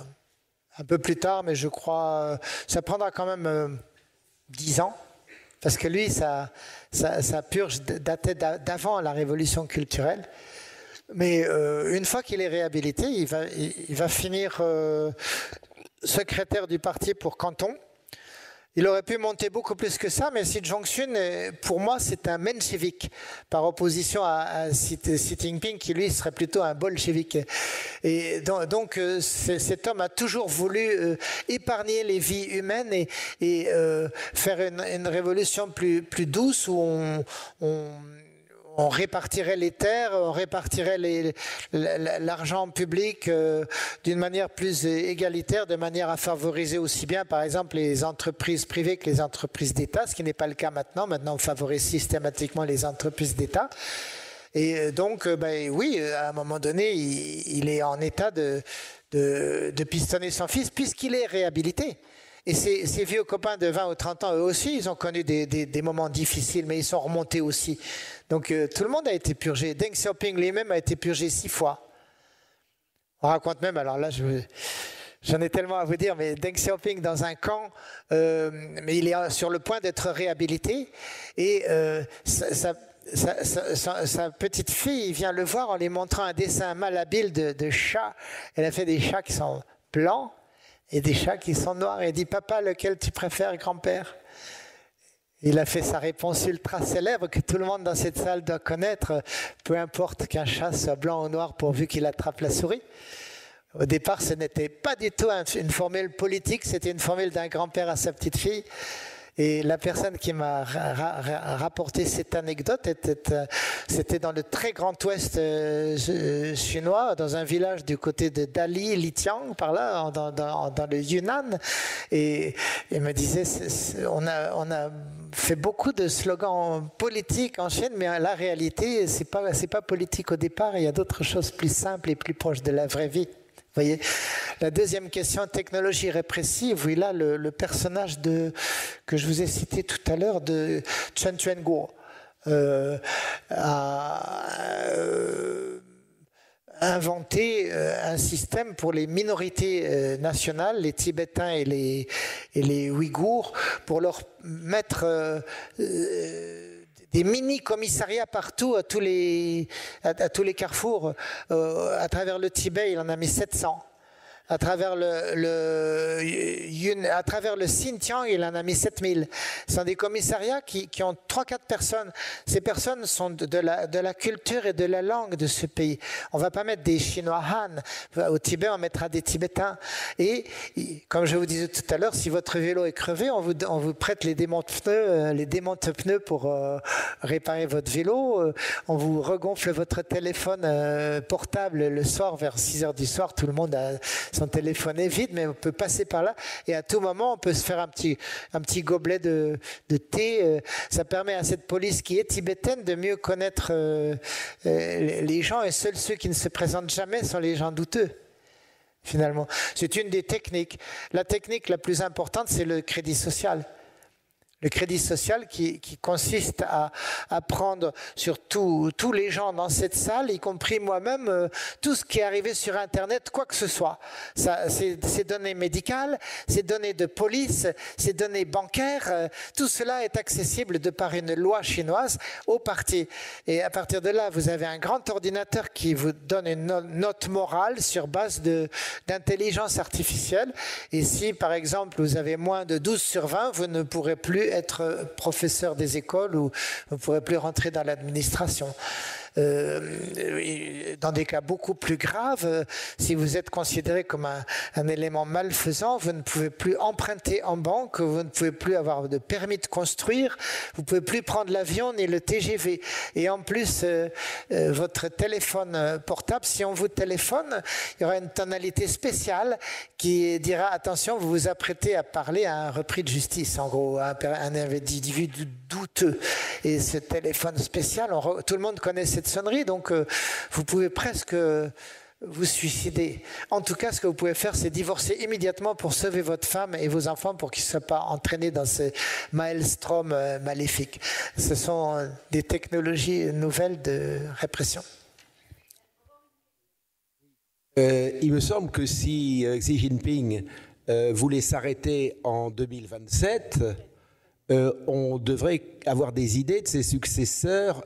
un peu plus tard, mais je crois ça prendra quand même 10 ans, parce que lui, sa purge datait d'avant la révolution culturelle. Mais une fois qu'il est réhabilité, il va finir secrétaire du parti pour Canton. Il aurait pu monter beaucoup plus que ça, mais Xi Jinping, pour moi, c'est un menchevique, par opposition à Xi Jinping, qui lui serait plutôt un bolchevique. Et donc cet homme a toujours voulu épargner les vies humaines et faire une révolution plus douce où on répartirait les terres, on répartirait l'argent public d'une manière plus égalitaire, de manière à favoriser aussi bien, par exemple, les entreprises privées que les entreprises d'État, ce qui n'est pas le cas maintenant. Maintenant, on favorise systématiquement les entreprises d'État. Et donc, oui, à un moment donné, il est en état de pistonner son fils, puisqu'il est réhabilité. Et ces vieux copains de 20 ou 30 ans, eux aussi, ils ont connu des moments difficiles, mais ils sont remontés aussi. Donc tout le monde a été purgé. Deng Xiaoping lui-même a été purgé 6 fois. On raconte même, alors là, j'en ai tellement à vous dire, mais Deng Xiaoping dans un camp, mais il est sur le point d'être réhabilité. Et sa petite fille vient le voir en lui montrant un dessin malhabile de chats. Elle a fait des chats qui sont blancs et des chats qui sont noirs. Et dit, papa, lequel tu préfères, grand-père? Il a fait sa réponse ultra célèbre que tout le monde dans cette salle doit connaître. Peu importe qu'un chat soit blanc ou noir pourvu qu'il attrape la souris. Au départ, ce n'était pas du tout une formule politique, c'était une formule d'un grand-père à sa petite fille. Et la personne qui m'a rapporté cette anecdote, c'était dans le très grand ouest chinois, dans un village du côté de Dali, Lijiang, par là, dans le Yunnan. Et il me disait, on a fait beaucoup de slogans politiques en Chine, mais la réalité, c'est pas politique au départ. Il y a d'autres choses plus simples et plus proches de la vraie vie. Vous voyez, la deuxième question, technologie répressive, oui, là, le personnage que je vous ai cité tout à l'heure, de Chen Quanguo, a inventé un système pour les minorités nationales, les Tibétains et les Ouïghours, pour leur mettre des mini-commissariats partout, à tous les carrefours. À travers le Tibet, il en a mis 700. À travers le Xinjiang, il en a mis 7000. Ce sont des commissariats qui ont 3-4 personnes. Ces personnes sont de la culture et de la langue de ce pays. On ne va pas mettre des Chinois Han. Au Tibet, on mettra des Tibétains. Et comme je vous disais tout à l'heure, si votre vélo est crevé, on vous prête les démonte-pneus pour réparer votre vélo. On vous regonfle votre téléphone portable le soir vers 6h du soir. Tout le monde a son téléphone est vide, mais on peut passer par là et à tout moment on peut se faire un petit gobelet de thé. Ça permet à cette police qui est tibétaine de mieux connaître les gens, et seuls ceux qui ne se présentent jamais sont les gens douteux. Finalement, c'est une des techniques. La technique la plus importante, c'est le crédit social. Le crédit social qui consiste à prendre sur tous les gens dans cette salle, y compris moi-même, tout ce qui est arrivé sur Internet, quoi que ce soit. Ces données médicales, ces données de police, ces données bancaires, tout cela est accessible de par une loi chinoise au parti. Et à partir de là, vous avez un grand ordinateur qui vous donne une note morale sur base d'intelligence artificielle. Et si, par exemple, vous avez moins de 12 sur 20, vous ne pourrez plus être professeur des écoles ou vous ne pourrez plus rentrer dans l'administration. Dans des cas beaucoup plus graves, si vous êtes considéré comme un élément malfaisant, vous ne pouvez plus emprunter en banque, vous ne pouvez plus avoir de permis de construire, vous ne pouvez plus prendre l'avion ni le TGV. Et en plus, votre téléphone portable, si on vous téléphone, il y aura une tonalité spéciale qui dira « Attention, vous vous apprêtez à parler à un repris de justice », en gros, à un individu douteux. Et ce téléphone spécial, tout le monde connaît cette sonnerie, donc vous pouvez presque vous suicider. En tout cas, ce que vous pouvez faire, c'est divorcer immédiatement pour sauver votre femme et vos enfants pour qu'ils ne soient pas entraînés dans ce maelstrom maléfique. Ce sont des technologies nouvelles de répression. Il me semble que si Xi Jinping voulait s'arrêter en 2027, on devrait avoir des idées de ses successeurs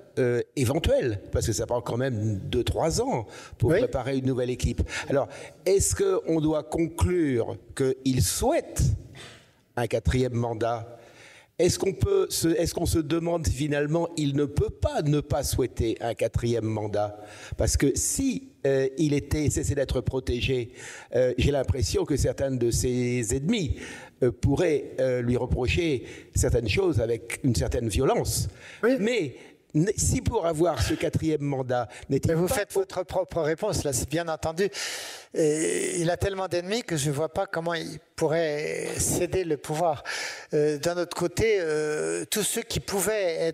éventuels, parce que ça prend quand même 2-3 ans pour préparer une nouvelle équipe. Alors, est-ce qu'on doit conclure qu'il souhaite un 4e mandat ? Est-ce qu'on se demande finalement il ne peut pas ne pas souhaiter un 4e mandat ? Parce que si il était cessé d'être protégé, j'ai l'impression que certains de ses ennemis pourraient lui reprocher certaines choses avec une certaine violence. Oui. Mais si pour avoir ce 4e mandat n'est-il vous pas... faites votre propre réponse, là, c'est bien entendu. Il a tellement d'ennemis que je ne vois pas comment il pourrait céder le pouvoir. D'un autre côté, tous ceux qui pouvaient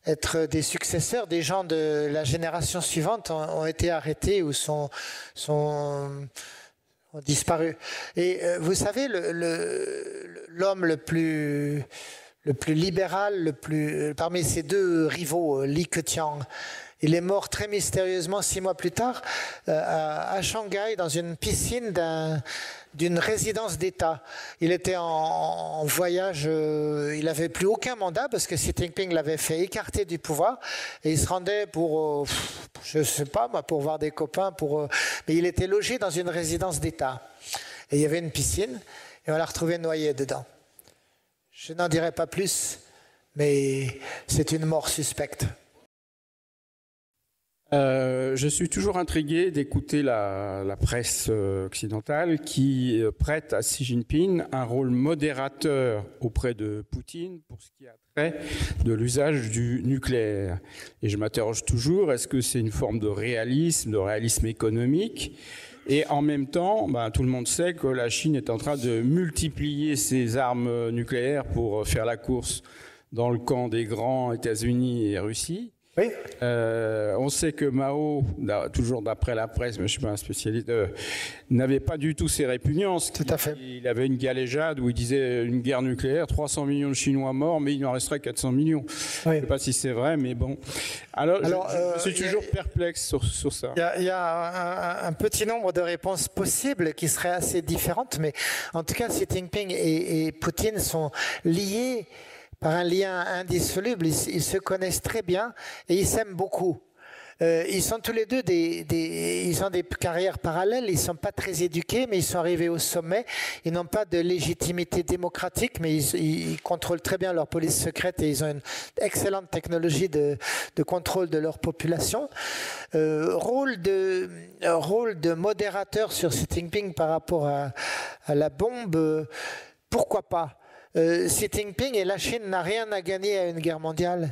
être des successeurs, des gens de la génération suivante ont été arrêtés ou ont disparu. Et vous savez, l'homme le plus libéral, parmi ces deux rivaux, Li Keqiang, il est mort très mystérieusement 6 mois plus tard à Shanghai dans une piscine d'une résidence d'État. Il était en voyage, il n'avait plus aucun mandat parce que Xi Jinping l'avait fait écarter du pouvoir et il se rendait pour, je ne sais pas moi, pour voir des copains, mais il était logé dans une résidence d'État. Et il y avait une piscine et on l'a retrouvé noyé dedans. Je n'en dirai pas plus, mais c'est une mort suspecte. Je suis toujours intrigué d'écouter la presse occidentale qui prête à Xi Jinping un rôle modérateur auprès de Poutine pour ce qui a trait de l'usage du nucléaire. Et je m'interroge toujours, est-ce que c'est une forme de réalisme économique ? Et en même temps, tout le monde sait que la Chine est en train de multiplier ses armes nucléaires pour faire la course dans le camp des grands États-Unis et Russie. Oui. On sait que Mao, toujours d'après la presse, mais je ne suis pas un spécialiste, n'avait pas du tout ces répugnances. Tout à fait. Il avait une galéjade où il disait une guerre nucléaire, 300 millions de Chinois morts, mais il en resterait 400 millions. Oui. Je ne sais pas si c'est vrai, mais bon. Alors je suis toujours perplexe sur ça. Il y a un petit nombre de réponses possibles qui seraient assez différentes, mais en tout cas, Xi Jinping et Poutine sont liés par un lien indissoluble. Ils se connaissent très bien et ils s'aiment beaucoup. Ils sont tous les deux ils ont des carrières parallèles, ils ne sont pas très éduqués, mais ils sont arrivés au sommet. Ils n'ont pas de légitimité démocratique, mais ils contrôlent très bien leur police secrète et ils ont une excellente technologie de contrôle de leur population. Rôle de modérateur sur Xi Jinping par rapport à la bombe, pourquoi pas? Xi Jinping et la Chine n'ont rien à gagner à une guerre mondiale.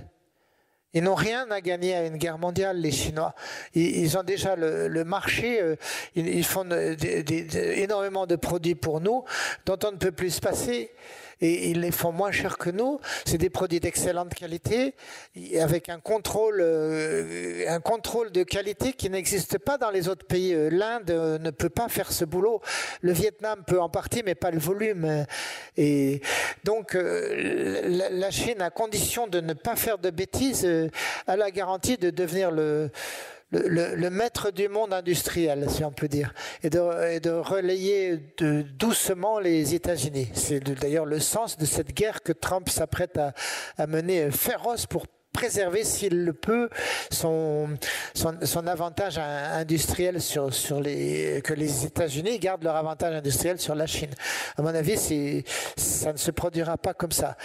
Ils n'ont rien à gagner à une guerre mondiale, les Chinois. Ils ont déjà le marché, ils font énormément de produits pour nous dont on ne peut plus se passer. Et ils les font moins cher que nous. C'est des produits d'excellente qualité, avec un contrôle de qualité qui n'existe pas dans les autres pays. L'Inde ne peut pas faire ce boulot. Le Vietnam peut en partie, mais pas le volume. Et donc, la Chine, à condition de ne pas faire de bêtises, a la garantie de devenir le maître du monde industriel, si on peut dire, et de relayer doucement les États-Unis. C'est d'ailleurs le sens de cette guerre que Trump s'apprête à mener féroce pour préserver, s'il le peut, son avantage industriel que les États-Unis gardent leur avantage industriel sur la Chine. À mon avis, ça ne se produira pas comme ça.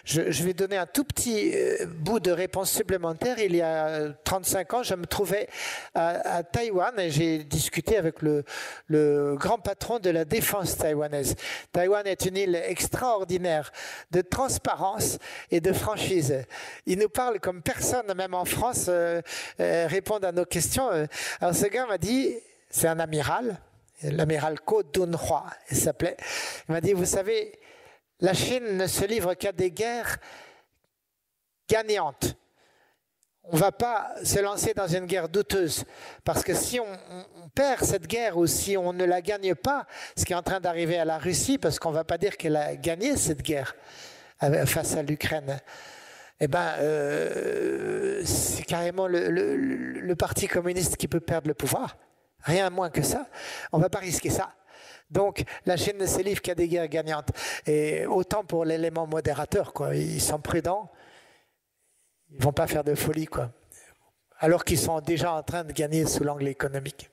Je vais donner un tout petit bout de réponse supplémentaire. Il y a 35 ans, je me trouvais à Taïwan et j'ai discuté avec le grand patron de la défense taïwanaise. Taïwan est une île extraordinaire de transparence et de franchise. Il nous parle comme personne, même en France, répondre à nos questions. Alors ce gars m'a dit, c'est un amiral, l'amiral Ko Dun-hwa, il s'appelait. Il m'a dit, vous savez, la Chine ne se livre qu'à des guerres gagnantes. On ne va pas se lancer dans une guerre douteuse, parce que si on perd cette guerre ou si on ne la gagne pas, ce qui est en train d'arriver à la Russie, parce qu'on ne va pas dire qu'elle a gagné cette guerre face à l'Ukraine, eh ben, c'est carrément le Parti communiste qui peut perdre le pouvoir. Rien moins que ça. On ne va pas risquer ça. Donc, la Chine ne se livre qu'à des guerres gagnantes. Et autant pour l'élément modérateur, quoi. Ils sont prudents. Ils ne vont pas faire de folie, quoi. Alors qu'ils sont déjà en train de gagner sous l'angle économique.